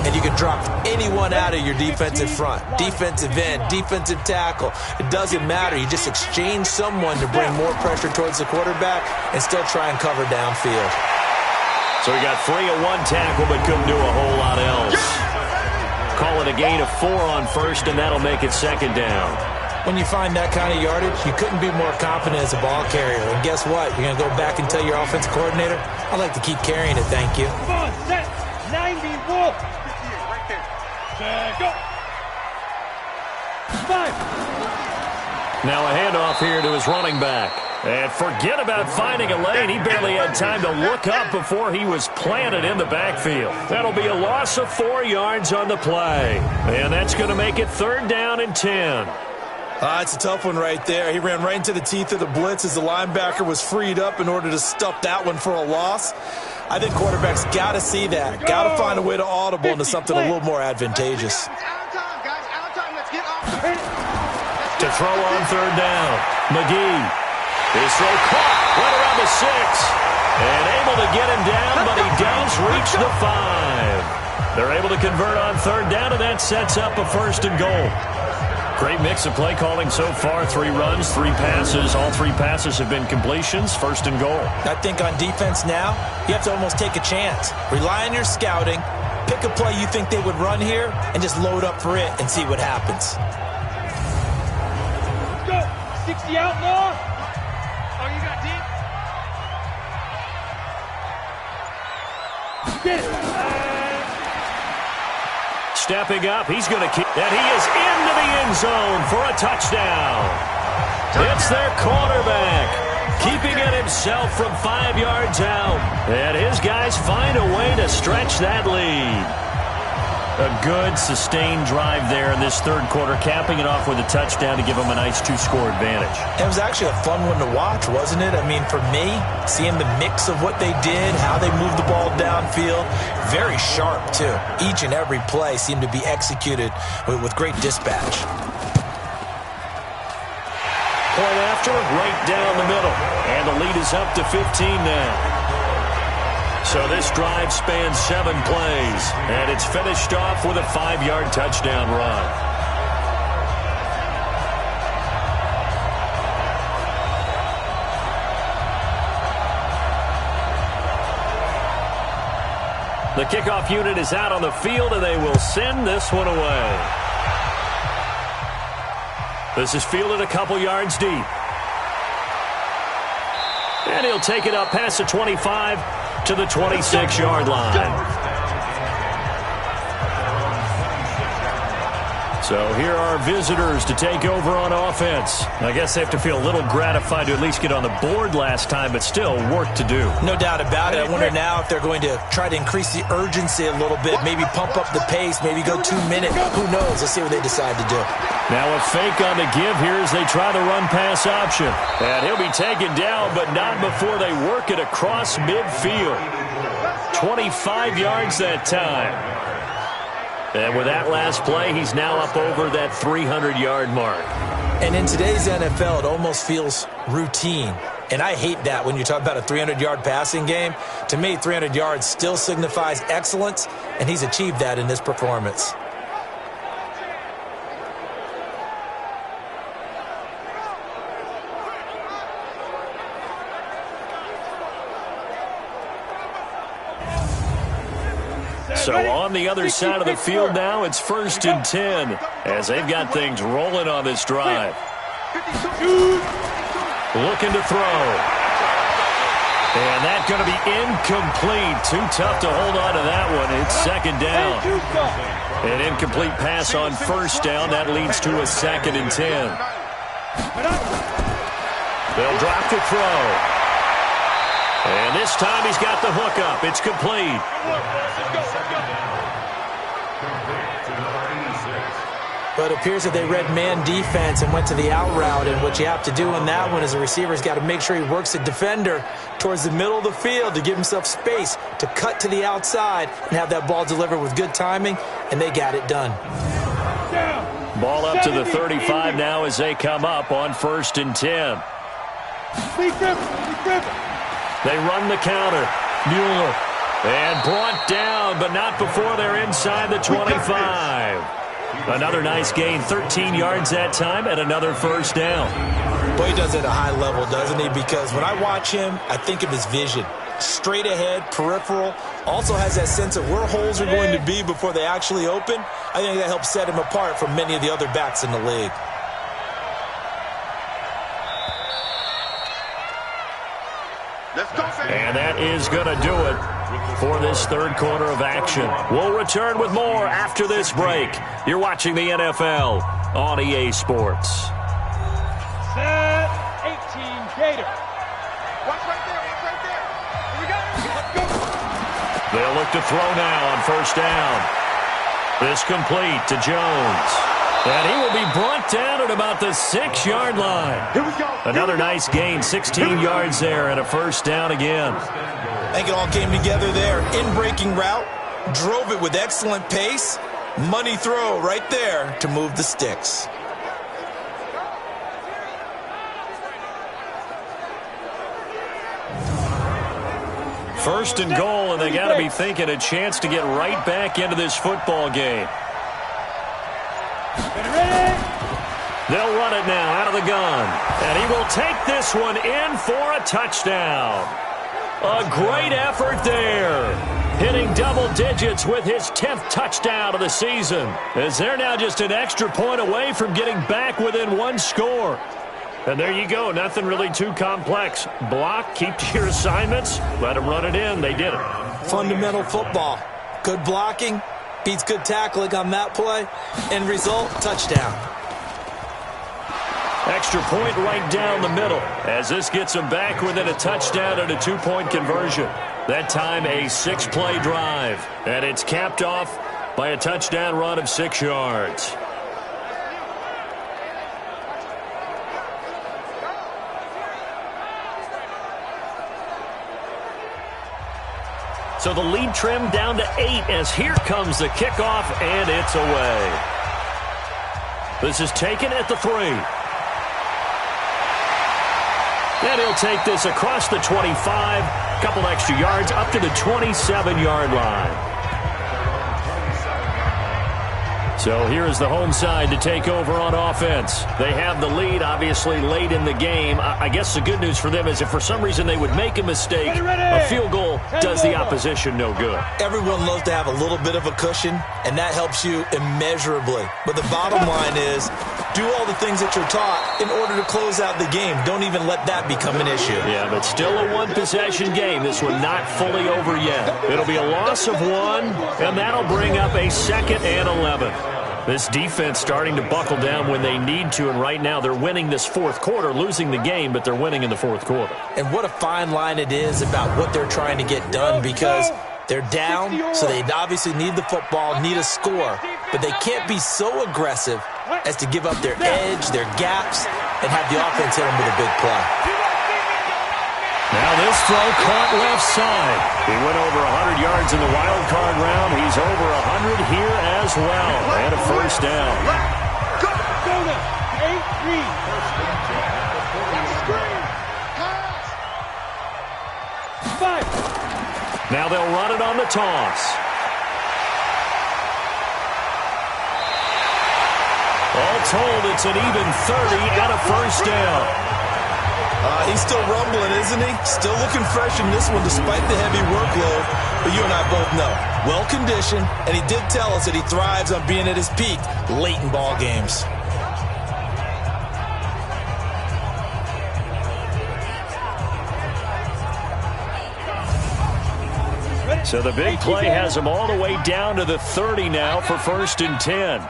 and you can drop anyone out of your defensive front, defensive end, defensive tackle. It doesn't matter. You just exchange someone to bring more pressure towards the quarterback and still try and cover downfield. So he got 3 at 1 tackle, but couldn't do a whole lot else. Call it a gain of 4 on 1st, and that'll make it 2nd down. When you find that kind of yardage, you couldn't be more confident as a ball carrier. And guess what? You're going to go back and tell your offensive coordinator, I'd like to keep carrying it, thank you. Come on, set, 90, walk. 58, right there. Go. 5. Now a handoff here to his running back. And forget about finding a lane. He barely had time to look up before he was planted in the backfield. That'll be a loss of 4 yards on the play. And that's going to make it 3rd down and 10. It's a tough one right there. He ran right into the teeth of the blitz as the linebacker was freed up in order to stuff that one for a loss. I think quarterbacks got to see that. Got to find a way to audible into something a little more advantageous. To throw on 3rd down. McGee. His throw caught right around the 6. And able to get him down, but he does reach the 5. They're able to convert on 3rd down, and that sets up a 1st and goal. Great mix of play calling so far. 3 runs, 3 passes. All 3 passes have been completions. 1st and goal. I think on defense now, you have to almost take a chance. Rely on your scouting. Pick a play you think they would run here, and just load up for it and see what happens. Go. 60 outlaw. Oh, you got deep? Get it. Stepping up, he's going to keep that. He is into the end zone for a touchdown. It's their quarterback, keeping it himself from 5 yards out. And his guys find a way to stretch that lead. A good, sustained drive there in this 3rd quarter, capping it off with a touchdown to give them a nice 2-score advantage. It was actually a fun one to watch, wasn't it? I mean, for me, seeing the mix of what they did, how they moved the ball downfield, very sharp, too. Each and every play seemed to be executed with great dispatch. Point after, right down the middle. And the lead is up to 15 now. So this drive spans 7 plays, and it's finished off with a 5-yard touchdown run. The kickoff unit is out on the field, and they will send this one away. This is fielded a couple yards deep. And he'll take it up past the 25 to the 26-yard line. So here are visitors to take over on offense. I guess they have to feel a little gratified to at least get on the board last time, but still work to do. No doubt about it. I wonder now if they're going to try to increase the urgency a little bit, maybe pump up the pace, maybe go 2 minutes. Who knows? Let's see what they decide to do. Now a fake on the give here as they try the run-pass option. And he'll be taken down, but not before they work it across midfield. 25 yards that time. And with that last play, he's now up over that 300-yard mark. And in today's NFL, it almost feels routine. And I hate that when you talk about a 300-yard passing game. To me, 300 yards still signifies excellence, and he's achieved that in this performance. So on the other side of the field now, it's 1st and 10 as they've got things rolling on this drive. Looking to throw. And that's going to be incomplete. Too tough to hold on to that one. It's 2nd down. An incomplete pass on 1st down. That leads to a 2nd and 10. They'll drop to throw. And this time he's got the hook up. It's complete. But it appears that they read man defense and went to the out route. And what you have to do on that one is the receiver's got to make sure he works the defender towards the middle of the field to give himself space to cut to the outside and have that ball delivered with good timing. And they got it done. Ball up to the 35 now as they come up on 1st and 10. They run the counter. Mueller. And brought down, but not before they're inside the 25. Another nice gain, 13 yards that time, and another 1st down. Boy, he does it at a high level, doesn't he? Because when I watch him, I think of his vision. Straight ahead, peripheral. Also has that sense of where holes are going to be before they actually open. I think that helps set him apart from many of the other backs in the league. And that is going to do it for this 3rd quarter of action. We'll return with more after this break. You're watching the NFL on EA Sports. Set 18 Gator. Watch right there. Here we go. Let's go. They'll look to throw now on 1st down. This complete to Jones. And he will be brought down at about the 6-yard line. Here we go. Another nice gain, 16 yards there, and a 1st down again. I think it all came together there. In-breaking route, drove it with excellent pace. Money throw right there to move the sticks. First and goal, and they got to be thinking a chance to get right back into this football game. They'll run it now out of the gun. And he will take this one in for a touchdown. A great effort there. Hitting double digits with his 10th touchdown of the season. As they're now just an extra point away from getting back within 1 score. And there you go. Nothing really too complex. Block, keep to your assignments, let them run it in. They did it. Fundamental football. Good blocking, beats good tackling on that play. End result, touchdown. Extra point right down the middle as this gets them back within a touchdown and a 2-point conversion. That time a 6-play drive. And it's capped off by a touchdown run of 6 yards. So the lead trimmed down to 8 as here comes the kickoff, and it's away. This is taken at the 3. And he'll take this across the 25, a couple extra yards, up to the 27-yard line. So here is the home side to take over on offense. They have the lead, obviously, late in the game. I guess the good news for them is if for some reason they would make a mistake, a field goal does the opposition no good. Everyone loves to have a little bit of a cushion, and that helps you immeasurably. But the bottom line is, do all the things that you're taught in order to close out the game. Don't even let that become an issue. Yeah, but still a one-possession game. This one not fully over yet. It'll be a loss of 1, and that'll bring up a 2nd and 11. This defense starting to buckle down when they need to, and right now they're winning this fourth quarter, losing the game, but they're winning in the fourth quarter. And what a fine line it is about what they're trying to get done, because they're down, so they obviously need the football, need a score, but they can't be so aggressive as to give up their edge, their gaps, and have the offense hit them with a big play. Now this throw caught left side. He went over 100 yards in the wild card round. He's over 100 here as well. And a first down. Go now. 8-3. Screen. Pass. 5. Now they'll run it on the toss. All told, it's an even 30 and a first down. He's still rumbling, isn't he? Still looking fresh in this one despite the heavy workload. But you and I both know, well-conditioned, and he did tell us that he thrives on being at his peak late in ball games. So the big play has him all the way down to the 30 now for 1st and 10.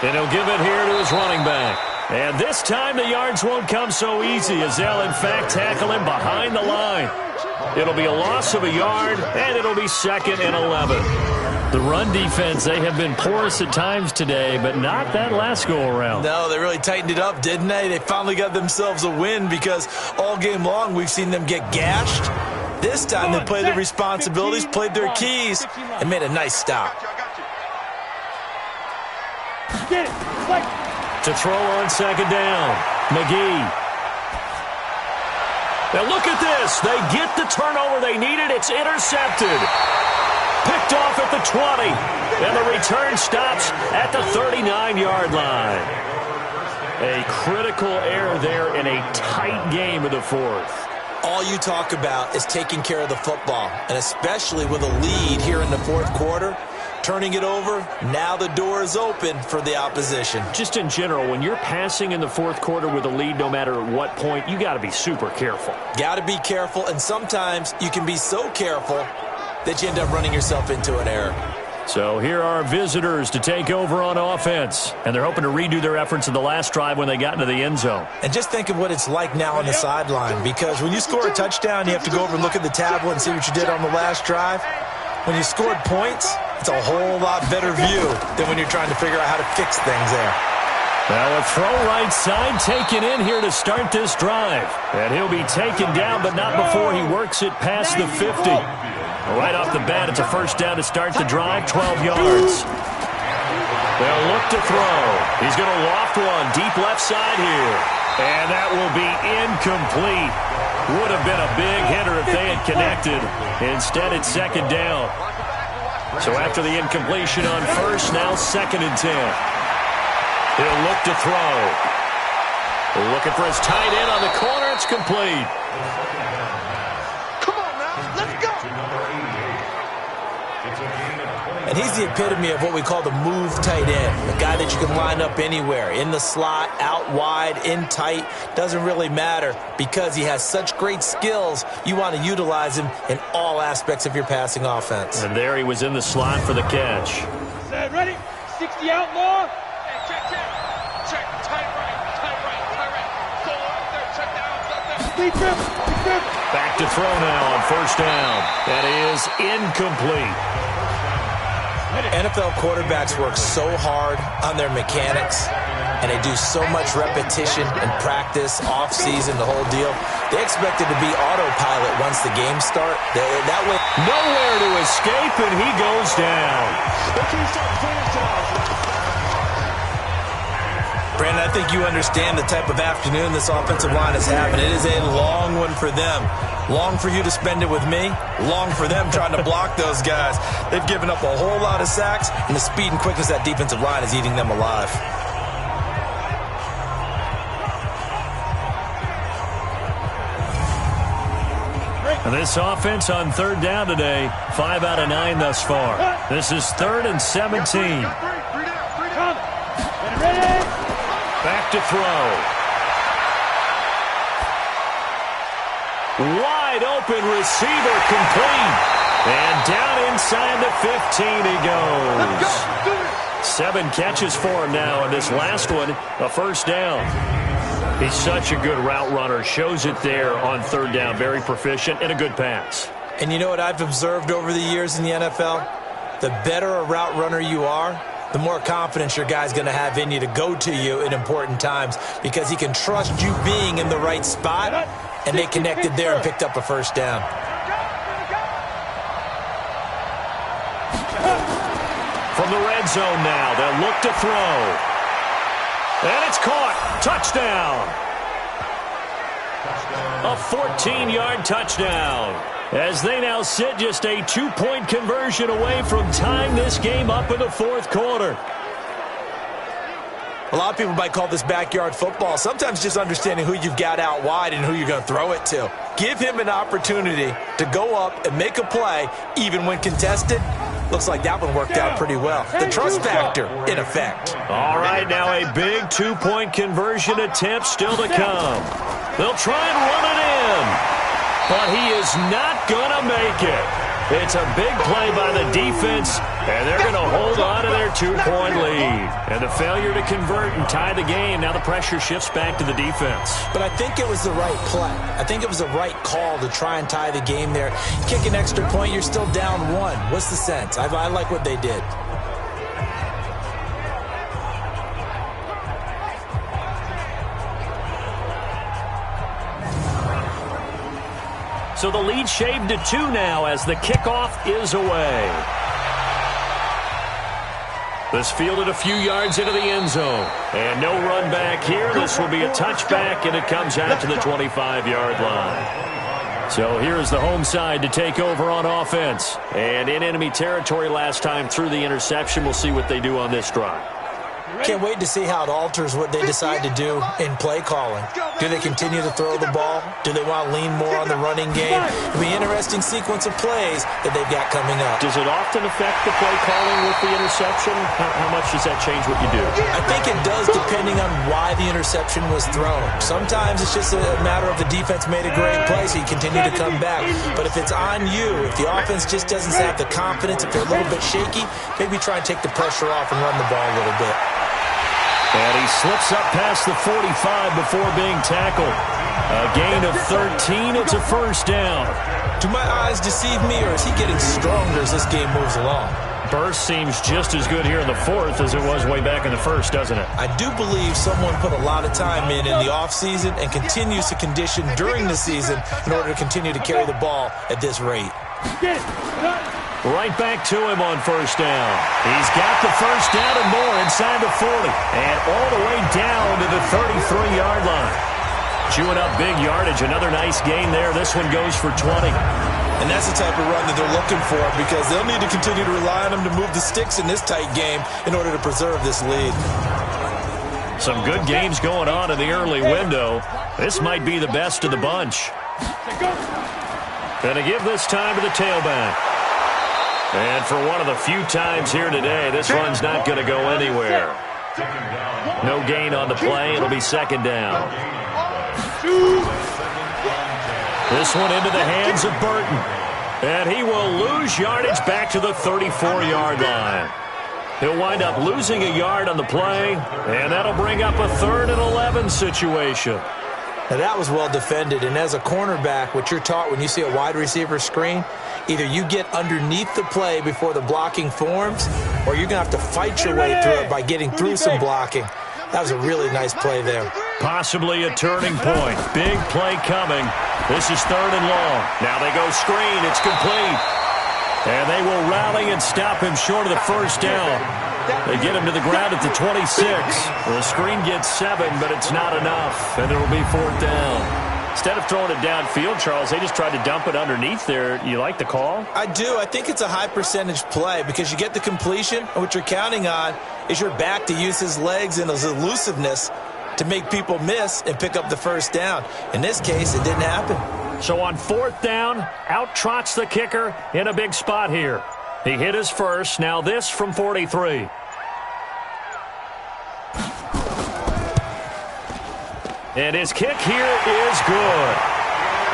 And he'll give it here to his running back. And this time the yards won't come so easy, as they'll in fact tackle him behind the line. It'll be a loss of a yard, and it'll be 2nd and 11. The run defense, they have been porous at times today, but not that last go-around. No, they really tightened it up, didn't they? They finally got themselves a win, because all game long we've seen them get gashed. This time they played their responsibilities, played their keys, and made a nice stop. Get it. To throw on 2nd down, McGee. Now look at this. They get the turnover they needed. It's intercepted. Picked off at the 20. And the return stops at the 39-yard line. A critical error there in a tight game of the fourth. All you talk about is taking care of the football, and especially with a lead here in the fourth quarter. Turning it over, now the door is open for the opposition. Just in general, when you're passing in the fourth quarter with a lead, no matter at what point, you got to be super careful. Got to be careful, and sometimes you can be so careful that you end up running yourself into an error. So here are visitors to take over on offense, and they're hoping to redo their efforts in the last drive when they got into the end zone. And just think of what it's like now on the sideline, because when you score a touchdown, you have to go over and look at the tablet and see what you did on the last drive. When you scored points, it's a whole lot better view than when you're trying to figure out how to fix things there. Now a throw right side taken in here to start this drive. And he'll be taken down, but not before he works it past the 50. Right off the bat, it's a first down to start the drive, 12 yards. They'll look to throw. He's going to loft one deep left side here. And that will be incomplete. Would have been a big hitter if they had connected. Instead, it's 2nd down. So after the incompletion on first, now 2nd and 10. He'll look to throw. Looking for his tight end on the corner. It's complete. Come on now, let's go. And he's the epitome of what we call the move tight end. A guy that you can line up anywhere. In the slot, out wide, in tight. Doesn't really matter, because he has such great skills. You want to utilize him in all aspects of your passing offense. And there he was in the slot for the catch. Set, ready? 60 outlaw. Hey, check. Check. Tight right. Go up there. Check down. Speed trip. Back to throw now on first down. That is incomplete. NFL quarterbacks work so hard on their mechanics, and they do so much repetition and practice, off-season, the whole deal. They expect it to be autopilot once the games start. That way, nowhere to escape, and he goes down. Brandon, I think you understand the type of afternoon this offensive line is having. It is a long one for them. Long for you to spend it with me. Long for them trying to block those guys. They've given up a whole lot of sacks, and the speed and quickness of that defensive line is eating them alive. And this offense on 3rd down today, 5 out of 9 thus far. This is 3rd and 17. Back to throw. Wide open receiver, complete. And down inside the 15 he goes. 7 catches for him now, and this last one, a first down. He's such a good route runner. Shows it there on third down. Very proficient and a good pass. And you know what I've observed over the years in the NFL? The better a route runner you are, the more confidence your guy's going to have in you to go to you in important times because he can trust you being in the right spot, and they connected there and picked up a first down. From the red zone now, they'll look to throw. And it's caught. Touchdown. A 14-yard touchdown. As they now sit just a 2-point conversion away from tying this game up in the fourth quarter. A lot of people might call this backyard football. Sometimes just understanding who you've got out wide and who you're going to throw it to. Give him an opportunity to go up and make a play, even when contested. Looks like that one worked out pretty well. The trust factor in effect. All right, now a big 2-point conversion attempt still to come. They'll try and run it in, but he is not going to make it. It's a big play by the defense, and they're going to hold on to their 2-point lead. And the failure to convert and tie the game, now the pressure shifts back to the defense. But I think it was the right play. I think it was the right call to try and tie the game there. Kick an extra point, you're still down 1. What's the sense? I like what they did. So the lead shaved to 2 now as the kickoff is away. This fielded a few yards into the end zone. And no run back here. This will be a touchback, and it comes out to the 25-yard line. So here's the home side to take over on offense. And in enemy territory last time through the interception. We'll see what they do on this drive. Can't wait to see how it alters what they decide to do in play calling. Do they continue to throw the ball? Do they want to lean more on the running game? It'll be an interesting sequence of plays that they've got coming up. Does it often affect the play calling with the interception? How much does that change what you do? I think it does depending on why the interception was thrown. Sometimes it's just a matter of the defense made a great play, so you continue to come back. But if it's on you, if the offense just doesn't have the confidence, if they're a little bit shaky, maybe try and take the pressure off and run the ball a little bit. And he slips up past the 45 before being tackled. A gain of 13. It's a first down. Do my eyes deceive me, or is he getting stronger as this game moves along? Burst seems just as good here in the fourth as it was way back in the first, doesn't it? I do believe someone put a lot of time in the offseason and continues to condition during the season in order to continue to carry the ball at this rate. Right back to him on first down. He's got the first down and more inside the 40. And all the way down to the 33-yard line. Chewing up big yardage. Another nice gain there. This one goes for 20. And that's the type of run that they're looking for because they'll need to continue to rely on him to move the sticks in this tight game in order to preserve this lead. Some good games going on in the early window. This might be the best of the bunch. Going to give this time to the tailback. And for one of the few times here today, this run's not going to go anywhere. No gain on the play. It'll be second down. This one into the hands of Burton. And he will lose yardage back to the 34-yard line. He'll wind up losing a yard on the play, and that'll bring up a 3rd and 11 situation. Now that was well defended, and as a cornerback, what you're taught when you see a wide receiver screen, either you get underneath the play before the blocking forms, or you're going to have to fight your way through it by getting through some blocking. That was a really nice play there. Possibly a turning point. Big play coming. This is 3rd and long. Now they go screen. It's complete. And they will rally and stop him short of the first down. They get him to the ground at the 26. The screen gets 7, but it's not enough. And it'll be 4th down. Instead of throwing it downfield, Charles, they just tried to dump it underneath there. You like the call? I do. I think it's a high percentage play because you get the completion, and what you're counting on is your back to use his legs and his elusiveness to make people miss and pick up the first down. In this case, it didn't happen. So on 4th down, out trots the kicker in a big spot here. He hit his first. Now this from 43. And his kick here is good.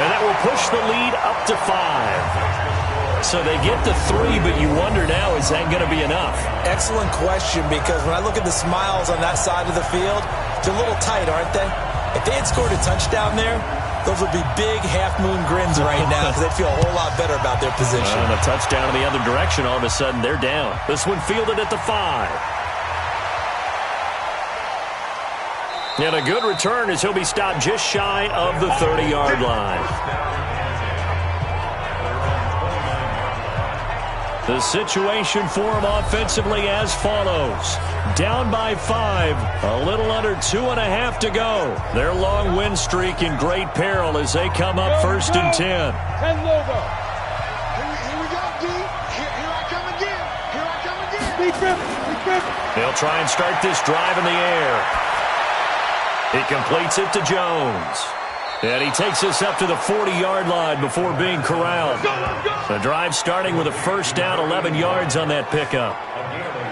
And that will push the lead up to 5. So they get to 3, but you wonder now, is that going to be enough? Excellent question, because when I look at the smiles on that side of the field, they're a little tight, aren't they? If they had scored a touchdown there, those would be big half-moon grins right now because they'd feel a whole lot better about their position. And a touchdown in the other direction, all of a sudden they're down. This one fielded at the 5. And a good return as he'll be stopped just shy of the 30-yard line. The situation for him offensively as follows. Down by 5, a little under 2.5 to go. Their long win streak in great peril as they come up 1st and 10. 10 logo. Here we go, D. Here I come again. Here I come again. Big rip. They'll try and start this drive in the air. He completes it to Jones. And he takes us up to the 40-yard line before being corralled. The drive starting with a first down, 11 yards on that pickup.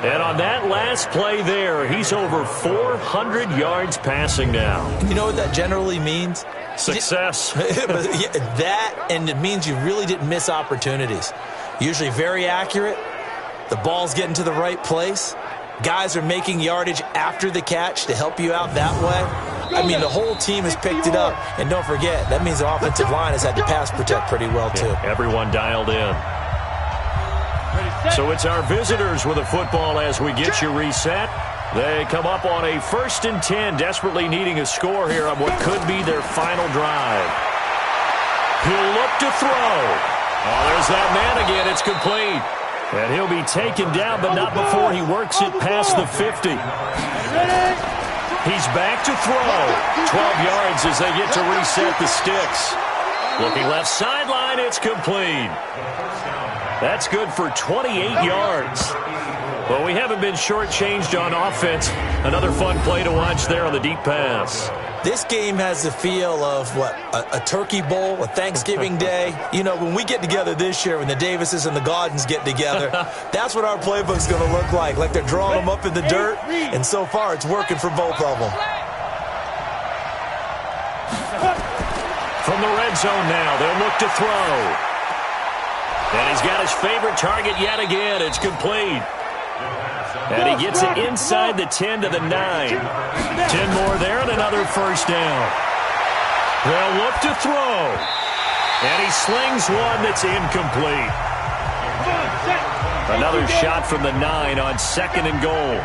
And on that last play there, he's over 400 yards passing now. You know what that generally means? Success. That, and it means you really didn't miss opportunities. Usually very accurate. The ball's getting to the right place. Guys are making yardage after the catch to help you out that way. I mean, the whole team has picked it up. And don't forget, that means the offensive line has had to pass protect pretty well, too. Yeah, everyone dialed in. So it's our visitors with a football as we get you reset. They come up on a 1st and 10, desperately needing a score here on what could be their final drive. He'll look to throw. Oh, there's that man again. It's complete. And he'll be taken down, but not before he works it past the 50. He's back to throw. 12 yards as they get to reset the sticks. Looking left sideline, it's complete. That's good for 28 yards. Well, we haven't been shortchanged on offense. Another fun play to watch there on the deep pass. This game has the feel of, what, a turkey bowl, a Thanksgiving day. You know, when we get together this year, when the Davises and the Gaudens get together, that's what our playbook's going to look like they're drawing them up in the dirt, and so far it's working for both of them. From the red zone now, they'll look to throw. And he's got his favorite target yet again. It's complete. And he gets it inside the 10 to the 9. 10 more there and another first down. They'll look to throw. And he slings one that's incomplete. Another shot from the 9 on 2nd and goal.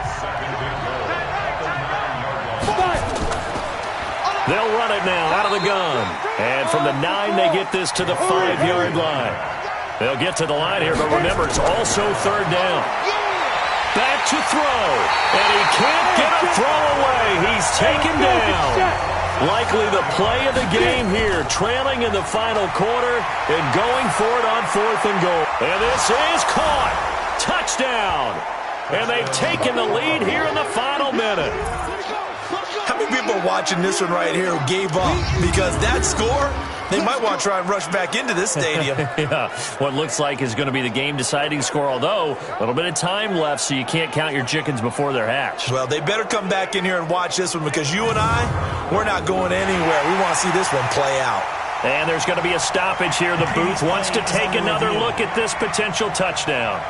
They'll run it now out of the gun. And from the 9, they get this to the 5-yard line. They'll get to the line here, but remember, it's also 3rd down. Back to throw, and he can't get a throw away. He's taken down. Likely the play of the game here, trailing in the final quarter and going for it on 4th and goal. And this is caught. Touchdown. And they've taken the lead here in the final minute. How many people are watching this one right here who gave up? Because that score, they might want to try and rush back into this stadium. Yeah, what looks like is going to be the game-deciding score, although a little bit of time left, so you can't count your chickens before they're hatched. Well, they better come back in here and watch this one because you and I, we're not going anywhere. We want to see this one play out. And there's going to be a stoppage here. The booth wants to take another look at this potential touchdown.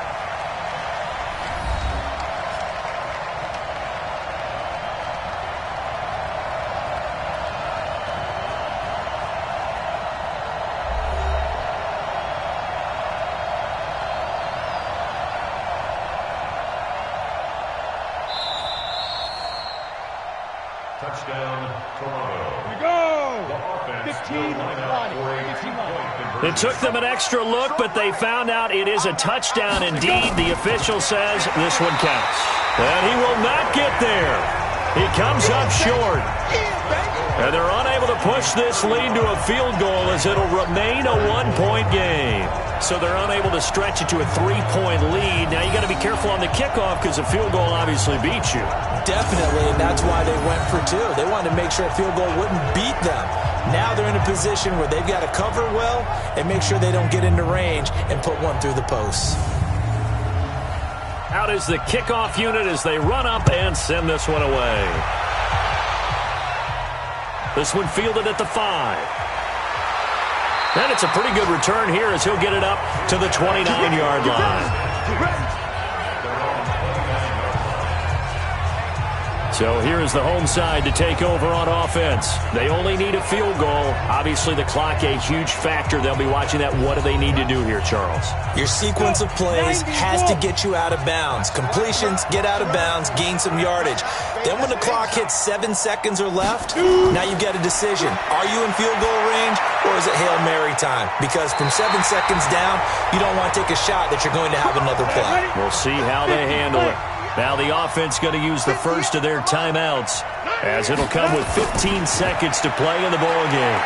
It took them an extra look, but they found out it is a touchdown indeed. The official says this one counts. And he will not get there. He comes up short. And they're unable to push this lead to a field goal as it'll remain a 1-point game. So they're unable to stretch it to a 3-point lead. Now you got to be careful on the kickoff because a field goal obviously beats you. Definitely, and that's why they went for 2. They wanted to make sure a field goal wouldn't beat them. Now they're in a position where they've got to cover well and make sure they don't get into range and put one through the posts. Out is the kickoff unit as they run up and send this one away. This one fielded at the 5. And it's a pretty good return here as he'll get it up to the 29-yard line. So here's the home side to take over on offense. They only need a field goal. Obviously, the clock a huge factor. They'll be watching that. What do they need to do here, Charles? Your sequence of plays has to get you out of bounds. Completions, get out of bounds, gain some yardage. Then when the clock hits 7 seconds or left, now you get a decision. Are you in field goal range or is it Hail Mary time? Because from 7 seconds down, you don't want to take a shot that you're going to have another play. We'll see how they handle it. Now the offense going to use the first of their timeouts as it'll come with 15 seconds to play in the ball game.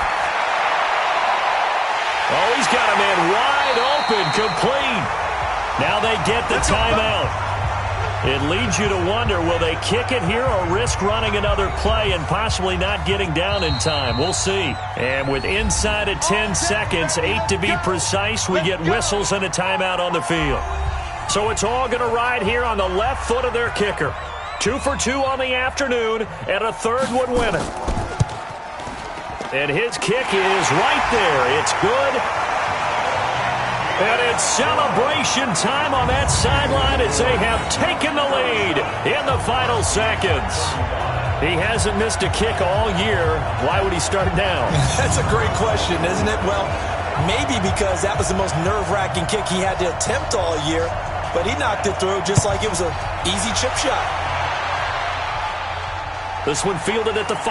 Oh, he's got a man wide open, complete. Now they get the timeout. It leads you to wonder, will they kick it here or risk running another play and possibly not getting down in time? We'll see. And with inside of 10 seconds, 8 to be precise, we get whistles and a timeout on the field. So it's all going to ride here on the left foot of their kicker. 2 for 2 on the afternoon, and a third would win it. And his kick is right there. It's good. And it's celebration time on that sideline as they have taken the lead in the final seconds. He hasn't missed a kick all year. Why would he start now? That's a great question, isn't it? Well, maybe because that was the most nerve-wracking kick he had to attempt all year. But he knocked it through just like it was an easy chip shot. This one fielded at the 5.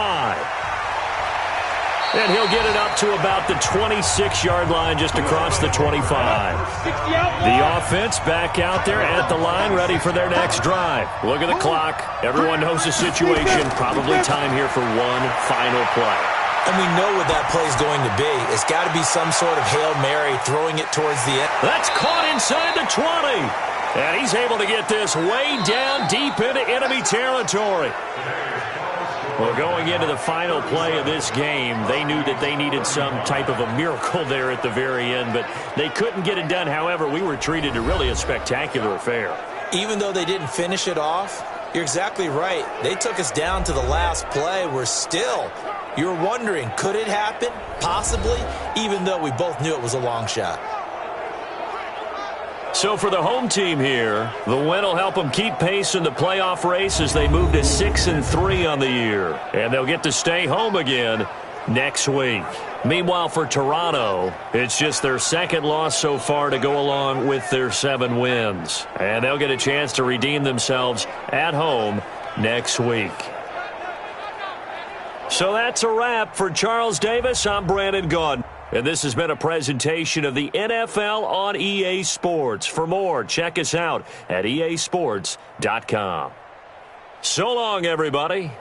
And he'll get it up to about the 26-yard line just across the 25. The offense back out there at the line ready for their next drive. Look at the clock. Everyone knows the situation. Probably time here for one final play. And we know what that play is going to be. It's got to be some sort of Hail Mary, throwing it towards the end. That's caught inside the 20. And he's able to get this way down deep into enemy territory. Well, going into the final play of this game, they knew that they needed some type of a miracle there at the very end, but they couldn't get it done. However, we were treated to really a spectacular affair. Even though they didn't finish it off, you're exactly right. They took us down to the last play. You're wondering, could it happen? Possibly, even though we both knew it was a long shot. So for the home team here, the win will help them keep pace in the playoff race as they move to 6-3 on the year. And they'll get to stay home again next week. Meanwhile, for Toronto, it's just their second loss so far to go along with their 7 wins. And they'll get a chance to redeem themselves at home next week. So that's a wrap for Charles Davis. I'm Brandon Gaudin. And this has been a presentation of the NFL on EA Sports. For more, check us out at easports.com. So long, everybody.